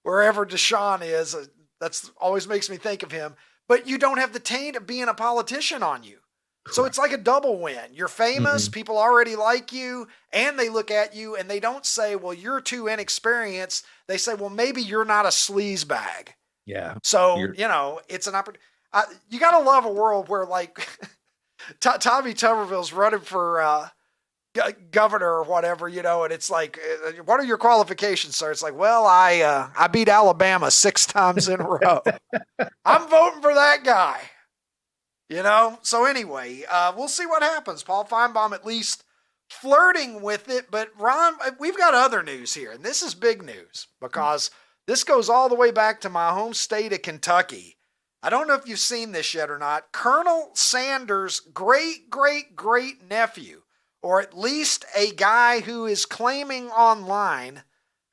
S1: wherever Deshaun is, that's always makes me think of him. But you don't have the taint of being a politician on you. Correct. So it's like a double win. You're famous, people already like you, and they look at you and they don't say, well, you're too inexperienced. They say, well, maybe you're not a sleaze bag.
S2: Yeah.
S1: So, it's an opportunity. You got to love a world where, like, Tommy Tuberville's running for governor or whatever, and it's like, what are your qualifications, sir? It's like, well, I beat Alabama 6 times in a row. I'm voting for that guy, So anyway, we'll see what happens. Paul Finebaum at least flirting with it. But Ron, we've got other news here, and this is big news because this goes all the way back to my home state of Kentucky. I don't know if you've seen this yet or not. Colonel Sanders' great-great-great-nephew, or at least a guy who is claiming online,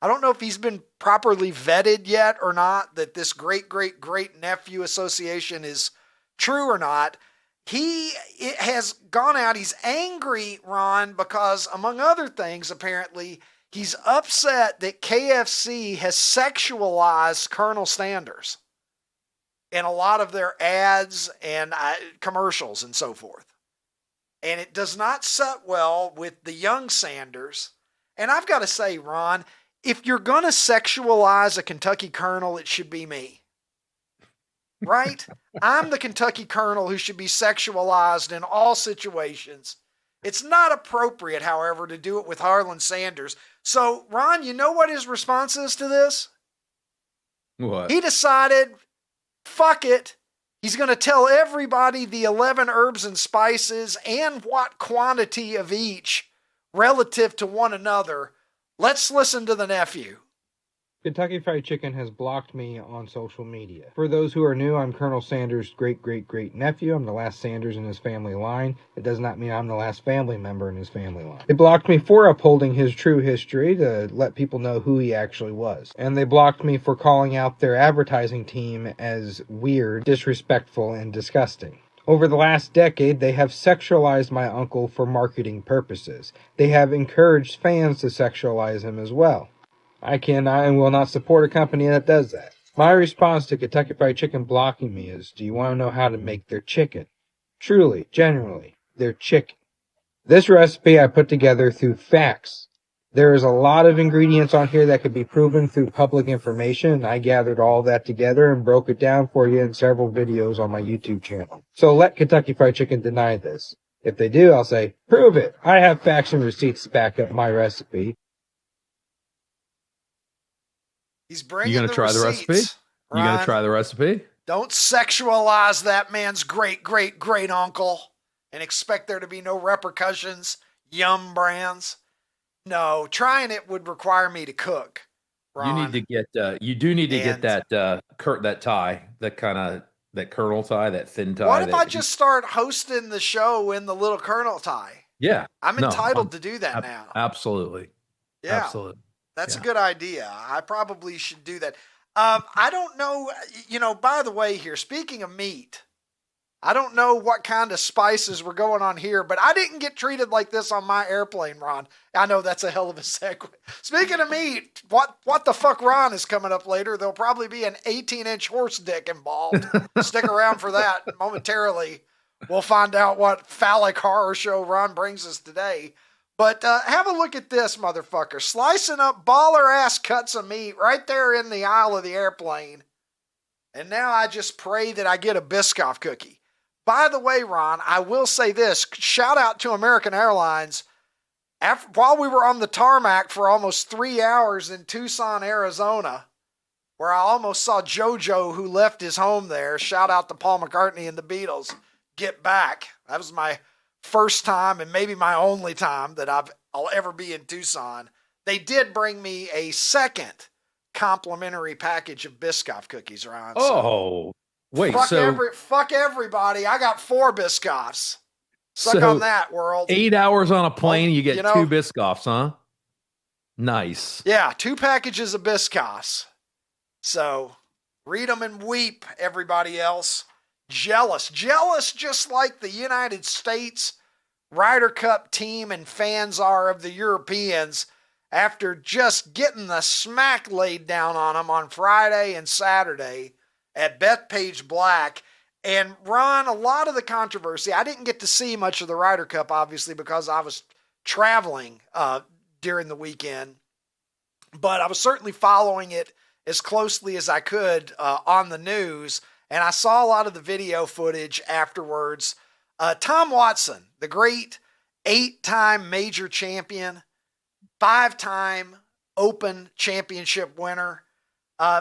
S1: I don't know if he's been properly vetted yet or not, that this great-great-great-nephew association is true or not. He has gone out. He's angry, Ron, because among other things, apparently, he's upset that KFC has sexualized Colonel Sanders in a lot of their ads and commercials and so forth. And it does not set well with the young Sanders. And I've got to say, Ron, if you're going to sexualize a Kentucky Colonel, it should be me. Right? I'm the Kentucky Colonel who should be sexualized in all situations. It's not appropriate, however, to do it with Harlan Sanders. So, Ron, you know what his response is to this?
S2: What?
S1: He decided, fuck it. He's going to tell everybody the 11 herbs and spices and what quantity of each relative to one another. Let's listen to the nephew.
S7: Kentucky Fried Chicken has blocked me on social media. For those who are new, I'm Colonel Sanders' great nephew. I'm the last Sanders in his family line. It does not mean I'm the last family member in his family line. They blocked me for upholding his true history to let people know who he actually was. And they blocked me for calling out their advertising team as weird, disrespectful, and disgusting. Over the last decade, they have sexualized my uncle for marketing purposes. They have encouraged fans to sexualize him as well. I cannot and will not support a company that does that. My response to Kentucky Fried Chicken blocking me is, do you want to know how to make their chicken? Truly, genuinely, their chicken. This recipe I put together through facts. There is a lot of ingredients on here that could be proven through public information. I gathered all that together and broke it down for you in several videos on my YouTube channel. So let Kentucky Fried Chicken deny this. If they do, I'll say, prove it. I have facts and receipts to back up my recipe.
S1: He's bringing
S2: You gonna try the recipe? You
S1: Ron,
S2: gonna try the recipe?
S1: Don't sexualize that man's great uncle and expect there to be no repercussions. Yum brands. No, trying it would require me to cook. Ron.
S2: You need to get. You do need to get that that tie, that Colonel tie, that thin tie.
S1: What if I just start hosting the show in the little Colonel tie?
S2: Yeah,
S1: I'm entitled to do that now.
S2: Absolutely.
S1: Yeah,
S2: absolutely.
S1: That's a good idea. I probably should do that. I don't know, by the way here, speaking of meat, I don't know what kind of spices were going on here, but I didn't get treated like this on my airplane, Ron. I know that's a hell of a segue. Speaking of meat, what the fuck Ron is coming up later. There'll probably be an 18-inch horse dick involved. Stick around for that momentarily. We'll find out what phallic horror show Ron brings us today. But have a look at this, motherfucker. Slicing up baller-ass cuts of meat right there in the aisle of the airplane. And now I just pray that I get a Biscoff cookie. By the way, Ron, I will say this. Shout out to American Airlines. While we were on the tarmac for almost 3 hours in Tucson, Arizona, where I almost saw JoJo, who left his home there, shout out to Paul McCartney and the Beatles, get back. That was my first time and maybe my only time that I'll ever be in Tucson. They did bring me a second complimentary package of Biscoff cookies, Ron.
S2: Oh, wait.
S1: Fuck everybody. I got 4 Biscoffs. Suck on that, world.
S2: 8 hours on a plane, you get 2 Biscoffs, huh? Nice.
S1: Yeah, 2 packages of Biscoffs. So read them and weep, everybody else. Jealous just like the United States Ryder Cup team and fans are of the Europeans after just getting the smack laid down on them on Friday and Saturday at Bethpage Black. And Ron, a lot of the controversy, I didn't get to see much of the Ryder Cup, obviously, because I was traveling during the weekend, but I was certainly following it as closely as I could on the news. And I saw a lot of the video footage afterwards. Tom Watson, the great 8-time major champion, 5-time Open Championship winner,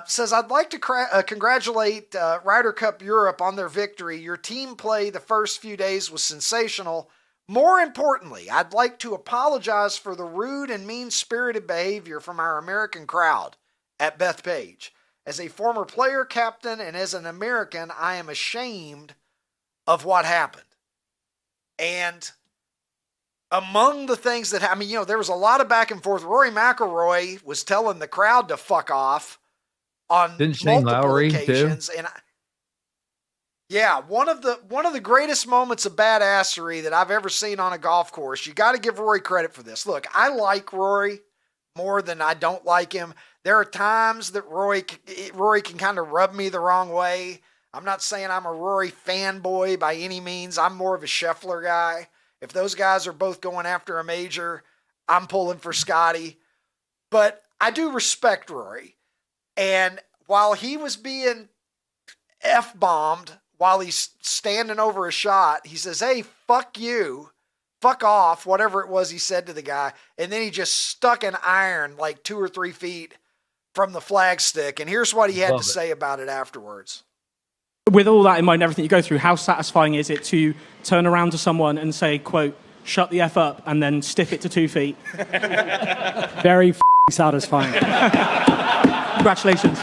S1: says, I'd like to congratulate Ryder Cup Europe on their victory. Your team play the first few days was sensational. More importantly, I'd like to apologize for the rude and mean-spirited behavior from our American crowd at Bethpage. As a former player, captain, and as an American, I am ashamed of what happened. And among the things that, there was a lot of back and forth. Rory McIlroy was telling the crowd to fuck off on multiple occasions. Too? And one of the greatest moments of badassery that I've ever seen on a golf course. You got to give Rory credit for this. Look, I like Rory more than I don't like him. There are times that Rory can kind of rub me the wrong way. I'm not saying I'm a Rory fanboy by any means. I'm more of a Scheffler guy. If those guys are both going after a major, I'm pulling for Scotty. But I do respect Rory. And while he was being F-bombed while he's standing over a shot, he says, hey, fuck you, fuck off, whatever it was he said to the guy. And then he just stuck an iron like 2 or 3 feet from the flagstick. And here's what he had to say about it afterwards.
S8: With all that in mind, everything you go through, how satisfying is it to turn around to someone and say, quote, shut the F up, and then stiff it to 2 feet?
S9: Very satisfying.
S8: Congratulations.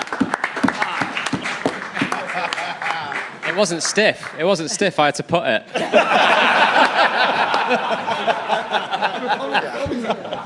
S9: It wasn't stiff. It wasn't stiff. I had to put it.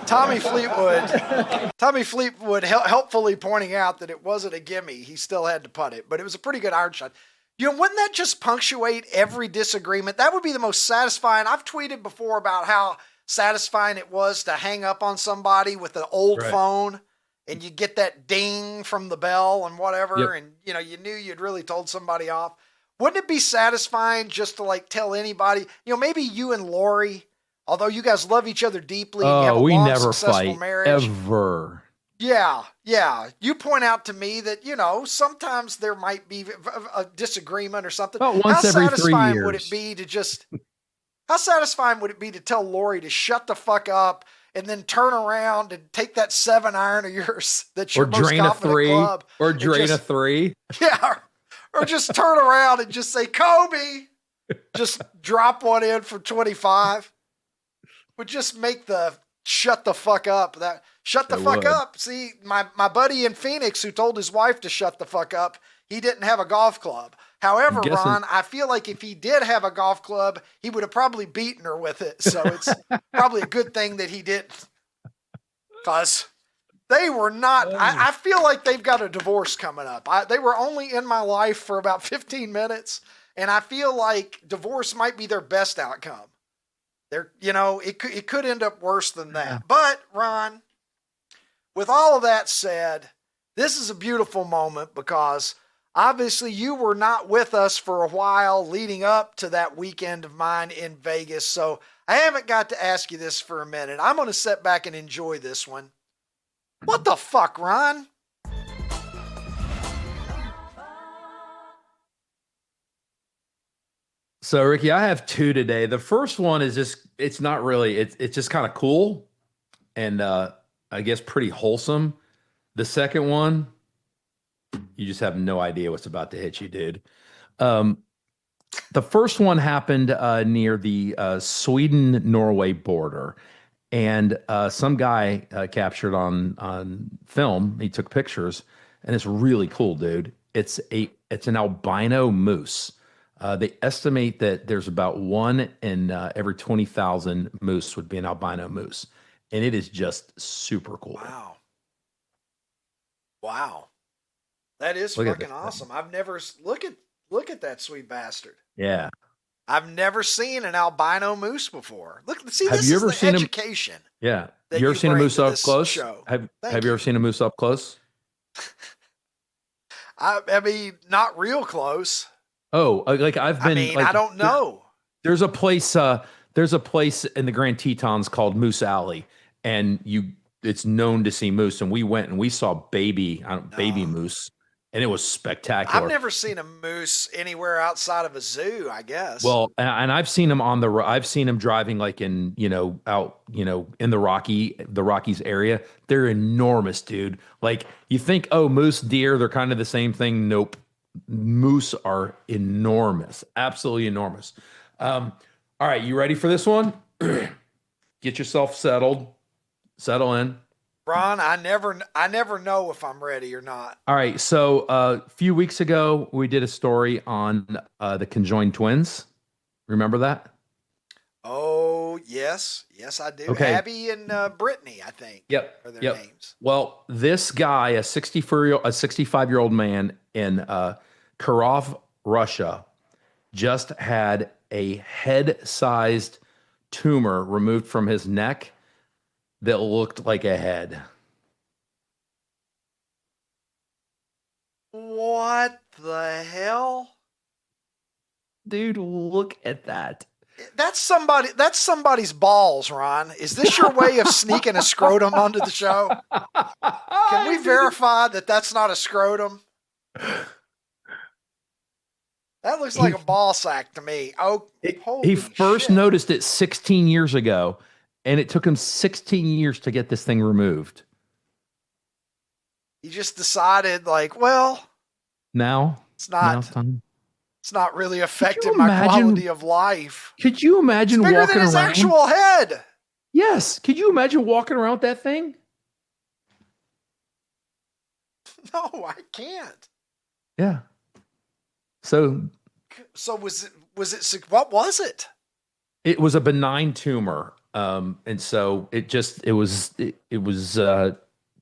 S1: Tommy Fleetwood helpfully pointing out that it wasn't a gimme. He still had to putt it, but it was a pretty good iron shot. You know, wouldn't that just punctuate every disagreement? That would be the most satisfying. I've tweeted before about how satisfying it was to hang up on somebody with an old phone and you get that ding from the bell and whatever. And, you know, you knew you'd really told somebody off. Wouldn't it be satisfying just to like tell anybody, you know, maybe you and Lori, although you guys love each other deeply and you have a long,
S2: never
S1: successful
S2: fight,
S1: marriage.
S2: ever.
S1: Yeah. You point out to me that, you know, sometimes there might be a disagreement or something.
S2: About once every 3 years.
S1: How satisfying would it be to tell Lori to shut the fuck up and then turn around and take that 7-iron of yours that's your most confident club?
S2: Or drain a 3.
S1: Yeah. Or just turn around and just say, Kobe, just drop one in for 25. Would just make the shut the fuck up. Shut the fuck up. See, my buddy in Phoenix who told his wife to shut the fuck up, he didn't have a golf club. However, Ron, I feel like if he did have a golf club, he would have probably beaten her with it. So it's probably a good thing that he didn't. Because they were not, I feel like they've got a divorce coming up. They were only in my life for about 15 minutes, and I feel like divorce might be their best outcome. You know, it could end up worse than that. Yeah. But, Ron, with all of that said, this is a beautiful moment because obviously you were not with us for a while leading up to that weekend of mine in Vegas. So I haven't got to ask you this for a minute. I'm going to sit back and enjoy this one. What the fuck, Ron?
S2: So, Ricky, I have 2 today. The first one is just, it's not really, it's just kind of cool and I guess pretty wholesome. The second one, you just have no idea what's about to hit you, dude. The first one happened near the Sweden-Norway border. And some guy captured on film, he took pictures, and it's really cool, dude. It's an albino moose. They estimate that there's about 1 in every 20,000 moose would be an albino moose. And it is just super cool.
S1: Wow. That is fucking awesome. I've never, look at that sweet bastard.
S2: Yeah.
S1: I've never seen an albino moose before. Look, see, this is the education.
S2: Yeah. Have you ever seen a moose up close? Have you ever seen a moose up close?
S1: I mean, not real close.
S2: Oh, like I've been.
S1: I mean, I don't know.
S2: There's a place. There's a place in the Grand Tetons called Moose Alley, and it's known to see moose. And we went and we saw baby moose, and it was spectacular.
S1: I've never seen a moose anywhere outside of a zoo, I guess.
S2: Well, and I've seen them I've seen them driving like in, out, in the Rockies area. They're enormous, dude. Like you think, oh, moose, deer, they're kind of the same thing. Nope. Moose are enormous. Absolutely enormous. All right. You ready for this one? Get yourself settled. Settle in.
S1: Ron, I never know if I'm ready or not.
S2: All right. So a few weeks ago, we did a story on the conjoined twins. Remember that?
S1: Oh, yes. Yes, I do.
S2: Okay.
S1: Abby and Brittany, I think.
S2: Yep.
S1: Are their names.
S2: Well, this guy, a 65-year-old man in Kharov, Russia, just had a head-sized tumor removed from his neck that looked like a head.
S1: What the hell?
S2: Dude, look at that.
S1: That's somebody's balls, Ron. Is this your way of sneaking a scrotum onto the show? Can we verify that that's not a scrotum? That looks like a ball sack to me. Oh,
S2: he first noticed it 16 years ago, and it took him 16 years to get this thing removed.
S1: He just decided, like, well,
S2: now
S1: it's not really affecting my quality of life.
S2: Could you imagine
S1: it's bigger
S2: walking
S1: than his
S2: around?
S1: Actual head?
S2: Yes. Could you imagine walking around with that thing?
S1: No, I can't.
S2: Yeah. So
S1: was it? What was it?
S2: It was a benign tumor, and so it was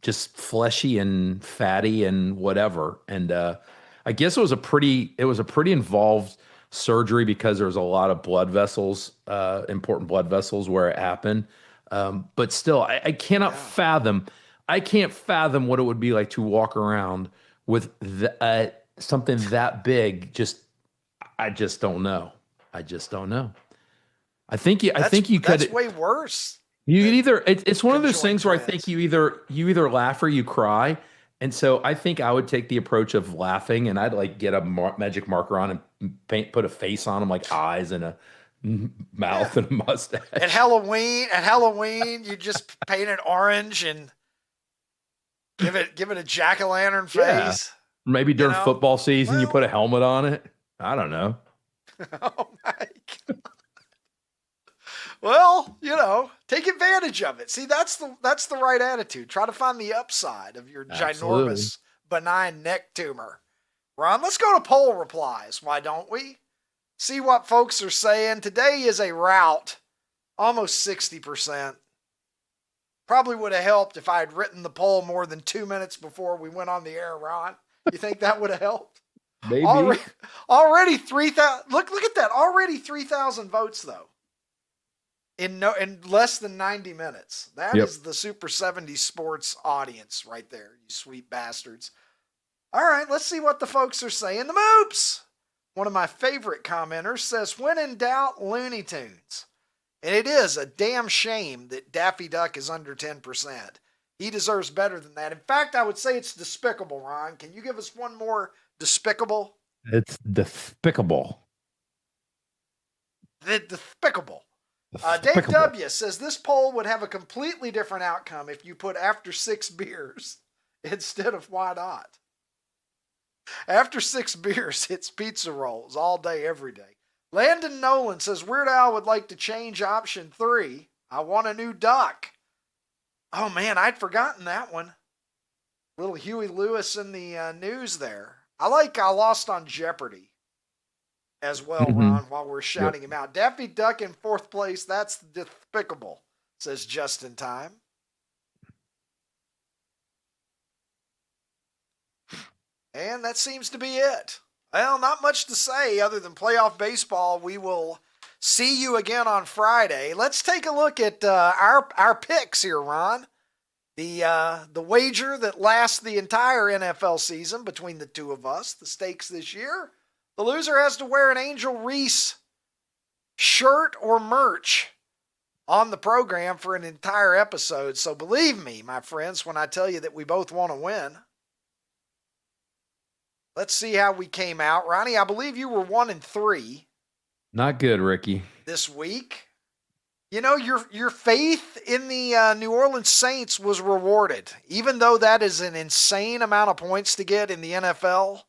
S2: just fleshy and fatty and whatever. And I guess it was a pretty involved surgery because there was a lot of blood vessels, important blood vessels where it happened. But still, I cannot fathom. I can't fathom what it would be like to walk around with something that big. I just don't know. I think you could.
S1: That's way worse.
S2: You either it's one of those things where I think you either laugh or you cry, and so I think I would take the approach of laughing, and I'd like get a magic marker on and put a face on them, like eyes and a mouth and a mustache.
S1: At Halloween, you just paint it orange and give it a jack-o'-lantern face.
S2: Maybe during football season, you put a helmet on it. I don't know.
S1: Oh my God. Well, take advantage of it. See, that's the right attitude. Try to find the upside of your ginormous, benign neck tumor. Ron, let's go to poll replies. Why don't we? See what folks are saying. Today is a rout. Almost 60%. Probably would have helped if I had written the poll more than 2 minutes before we went on the air, Ron. You think that would have helped?
S2: Maybe.
S1: Already 3,000. Look at that. Already 3,000 votes, though. In less than 90 minutes. That is the Super 70 Sports audience right there, you sweet bastards. All right, let's see what the folks are saying. The Moops! One of my favorite commenters says, when in doubt, Looney Tunes. And it is a damn shame that Daffy Duck is under 10%. He deserves better than that. In fact, I would say it's despicable, Ron. Can you give us one more despicable?
S2: It's despicable.
S1: Despicable. Dave W. says this poll would have a completely different outcome if you put after 6 beers instead of why not. After 6 beers, it's pizza rolls all day, every day. Landon Nolan says Weird Al would like to change option 3. I want a new duck. Oh man, I'd forgotten that one. Little Huey Lewis in the news there. I Lost on Jeopardy as well, Ron, while we're shouting him out. Daffy Duck in 4th place. That's despicable, says Just in Time. And that seems to be it. Well, not much to say other than playoff baseball. We will see you again on Friday. Let's take a look at our picks here, Ron. The wager that lasts the entire NFL season between the two of us, the stakes this year. The loser has to wear an Angel Reese shirt or merch on the program for an entire episode. So believe me, my friends, when I tell you that we both want to win. Let's see how we came out. Ronnie, I believe you were 1-3.
S2: Not good, Ricky.
S1: This week. Your faith in the New Orleans Saints was rewarded. Even though that is an insane amount of points to get in the NFL,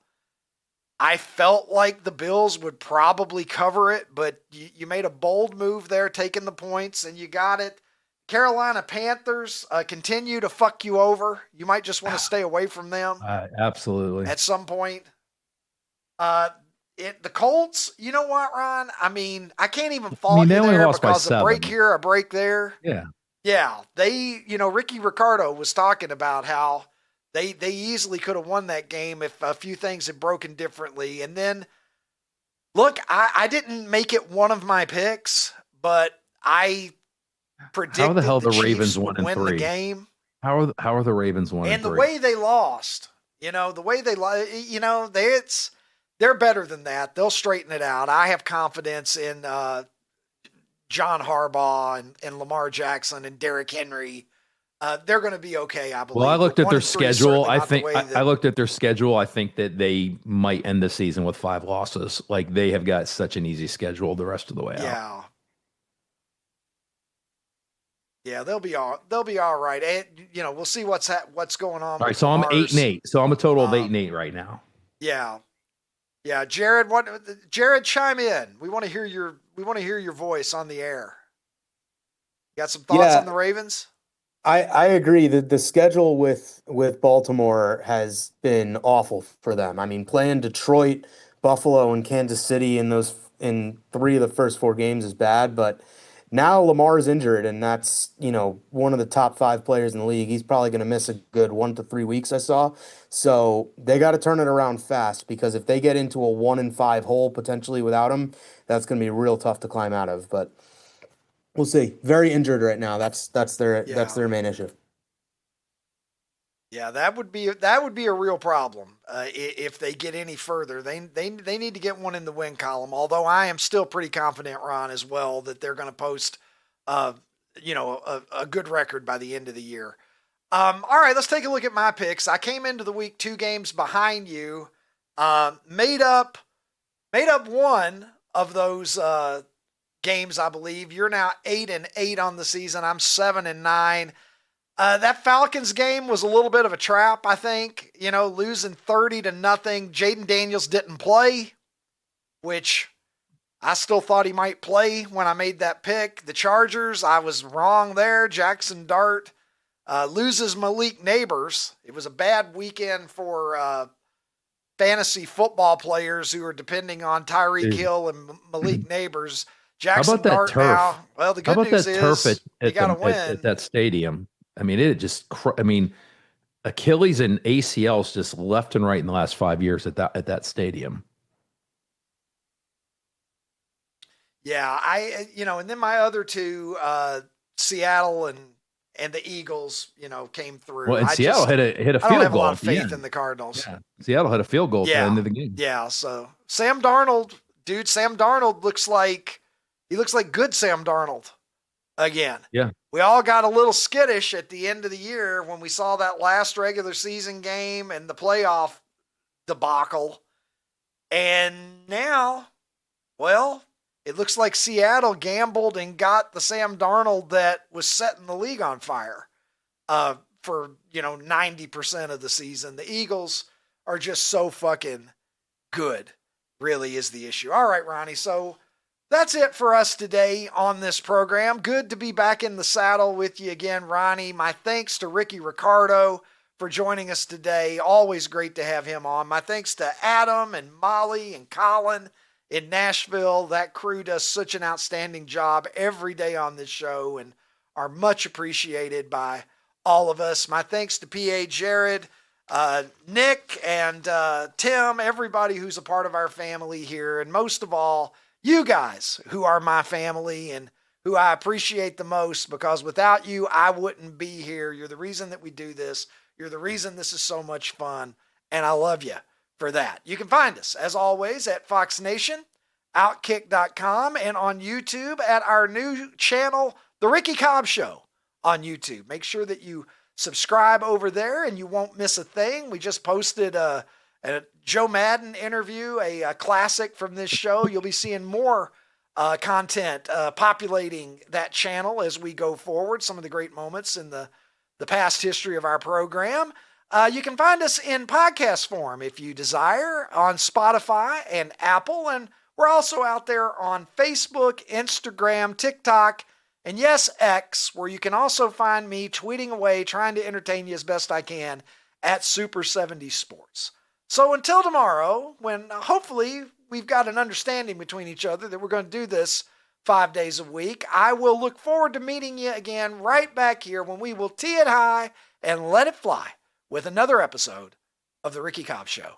S1: I felt like the Bills would probably cover it, but you made a bold move there, taking the points, and you got it. Carolina Panthers continue to fuck you over. You might just want to stay away from them.
S2: Absolutely.
S1: At some point. The Colts, you know what, Ron? I mean, I can't even fault you there because a break here, a break there.
S2: Yeah.
S1: Yeah. Rickie Ricardo was talking about how they easily could have won that game if a few things had broken differently. And then, look, I didn't make it one of my picks, but I predicted
S2: how the hell
S1: the
S2: Ravens
S1: Chiefs would win the game.
S2: How are the Ravens 1-3?
S1: And the way they lost, they're better than that. They'll straighten it out. I have confidence in John Harbaugh and Lamar Jackson and Derrick Henry, they're going to be okay, I believe.
S2: Well, I looked at their schedule. I looked at their schedule. I think that they might end the season with 5 losses. Like, they have got such an easy schedule the rest of the way out.
S1: Yeah, they'll be all right. And, we'll see what's going on.
S2: All right, so I'm 8-8. So I'm a total of 8-8 right now.
S1: Yeah. Yeah, Jared, chime in. We want to hear your voice on the air. You got some thoughts on the Ravens?
S10: I agree that the schedule with Baltimore has been awful for them. I mean, playing Detroit, Buffalo, and Kansas City in 3 of the first 4 games is bad, but now Lamar's injured, and that's, one of the top 5 players in the league. He's probably going to miss a good 1 to 3 weeks, I saw. So they got to turn it around fast, because if they get into a 1-5 hole potentially without him, that's going to be real tough to climb out of. But we'll see. Very injured right now. That's their main issue.
S1: Yeah, that would be a real problem if they get any further. They need to get one in the win column. Although I am still pretty confident, Ron, as well, that they're going to post, a good record by the end of the year. All right, let's take a look at my picks. I came into the week 2 games behind you. Made up one of those games, I believe. You're now 8-8 on the season. I'm 7-9. That Falcons game was a little bit of a trap, I think. Losing 30-0. Jaden Daniels didn't play, which I still thought he might play when I made that pick. The Chargers, I was wrong there. Jackson Dart loses Malik Neighbors. It was a bad weekend for fantasy football players who are depending on Tyreek Hill and Malik Neighbors. Jackson Dart
S2: turf?
S1: Now. Well, the good news is you got to win
S2: at that stadium. I mean, Achilles and ACLs just left and right in the last 5 years at that stadium.
S1: Yeah, and then my other 2, Seattle and the Eagles, came through.
S2: Well, and Seattle hit a field goal.
S1: I don't have a lot of faith in the Cardinals.
S2: Yeah. Seattle had a field goal at the end of the game.
S1: Yeah, so Sam Darnold looks like good Sam Darnold again.
S2: Yeah.
S1: We all got a little skittish at the end of the year when we saw that last regular season game and the playoff debacle. And now, well, it looks like Seattle gambled and got the Sam Darnold that was setting the league on fire for 90% of the season. The Eagles are just so fucking good, really is the issue. All right, Ronnie, so that's it for us today on this program. Good to be back in the saddle with you again, Ronnie. My thanks to Rickie Ricardo for joining us today. Always great to have him on. My thanks to Adam and Molly and Colin in Nashville. That crew does such an outstanding job every day on this show and are much appreciated by all of us. My thanks to P.A. Jared, Nick, and Tim, everybody who's a part of our family here, and most of all, you guys who are my family and who I appreciate the most, because without you, I wouldn't be here. You're the reason that we do this. You're the reason this is so much fun, and I love you for that. You can find us, as always, at Fox Nation, Outkick.com, and on YouTube at our new channel, The Rickie Cobb Show on YouTube. Make sure that you subscribe over there and you won't miss a thing. We just posted a Joe Madden interview, a classic from this show. You'll be seeing more content populating that channel as we go forward, some of the great moments in the past history of our program. You can find us in podcast form if you desire on Spotify and Apple, and we're also out there on Facebook, Instagram, TikTok, and yes, X, where you can also find me tweeting away, trying to entertain you as best I can at Super 70 Sports. So until tomorrow, when hopefully we've got an understanding between each other that we're going to do this 5 days a week, I will look forward to meeting you again right back here when we will tee it high and let it fly with another episode of The Rickie Cobb Show.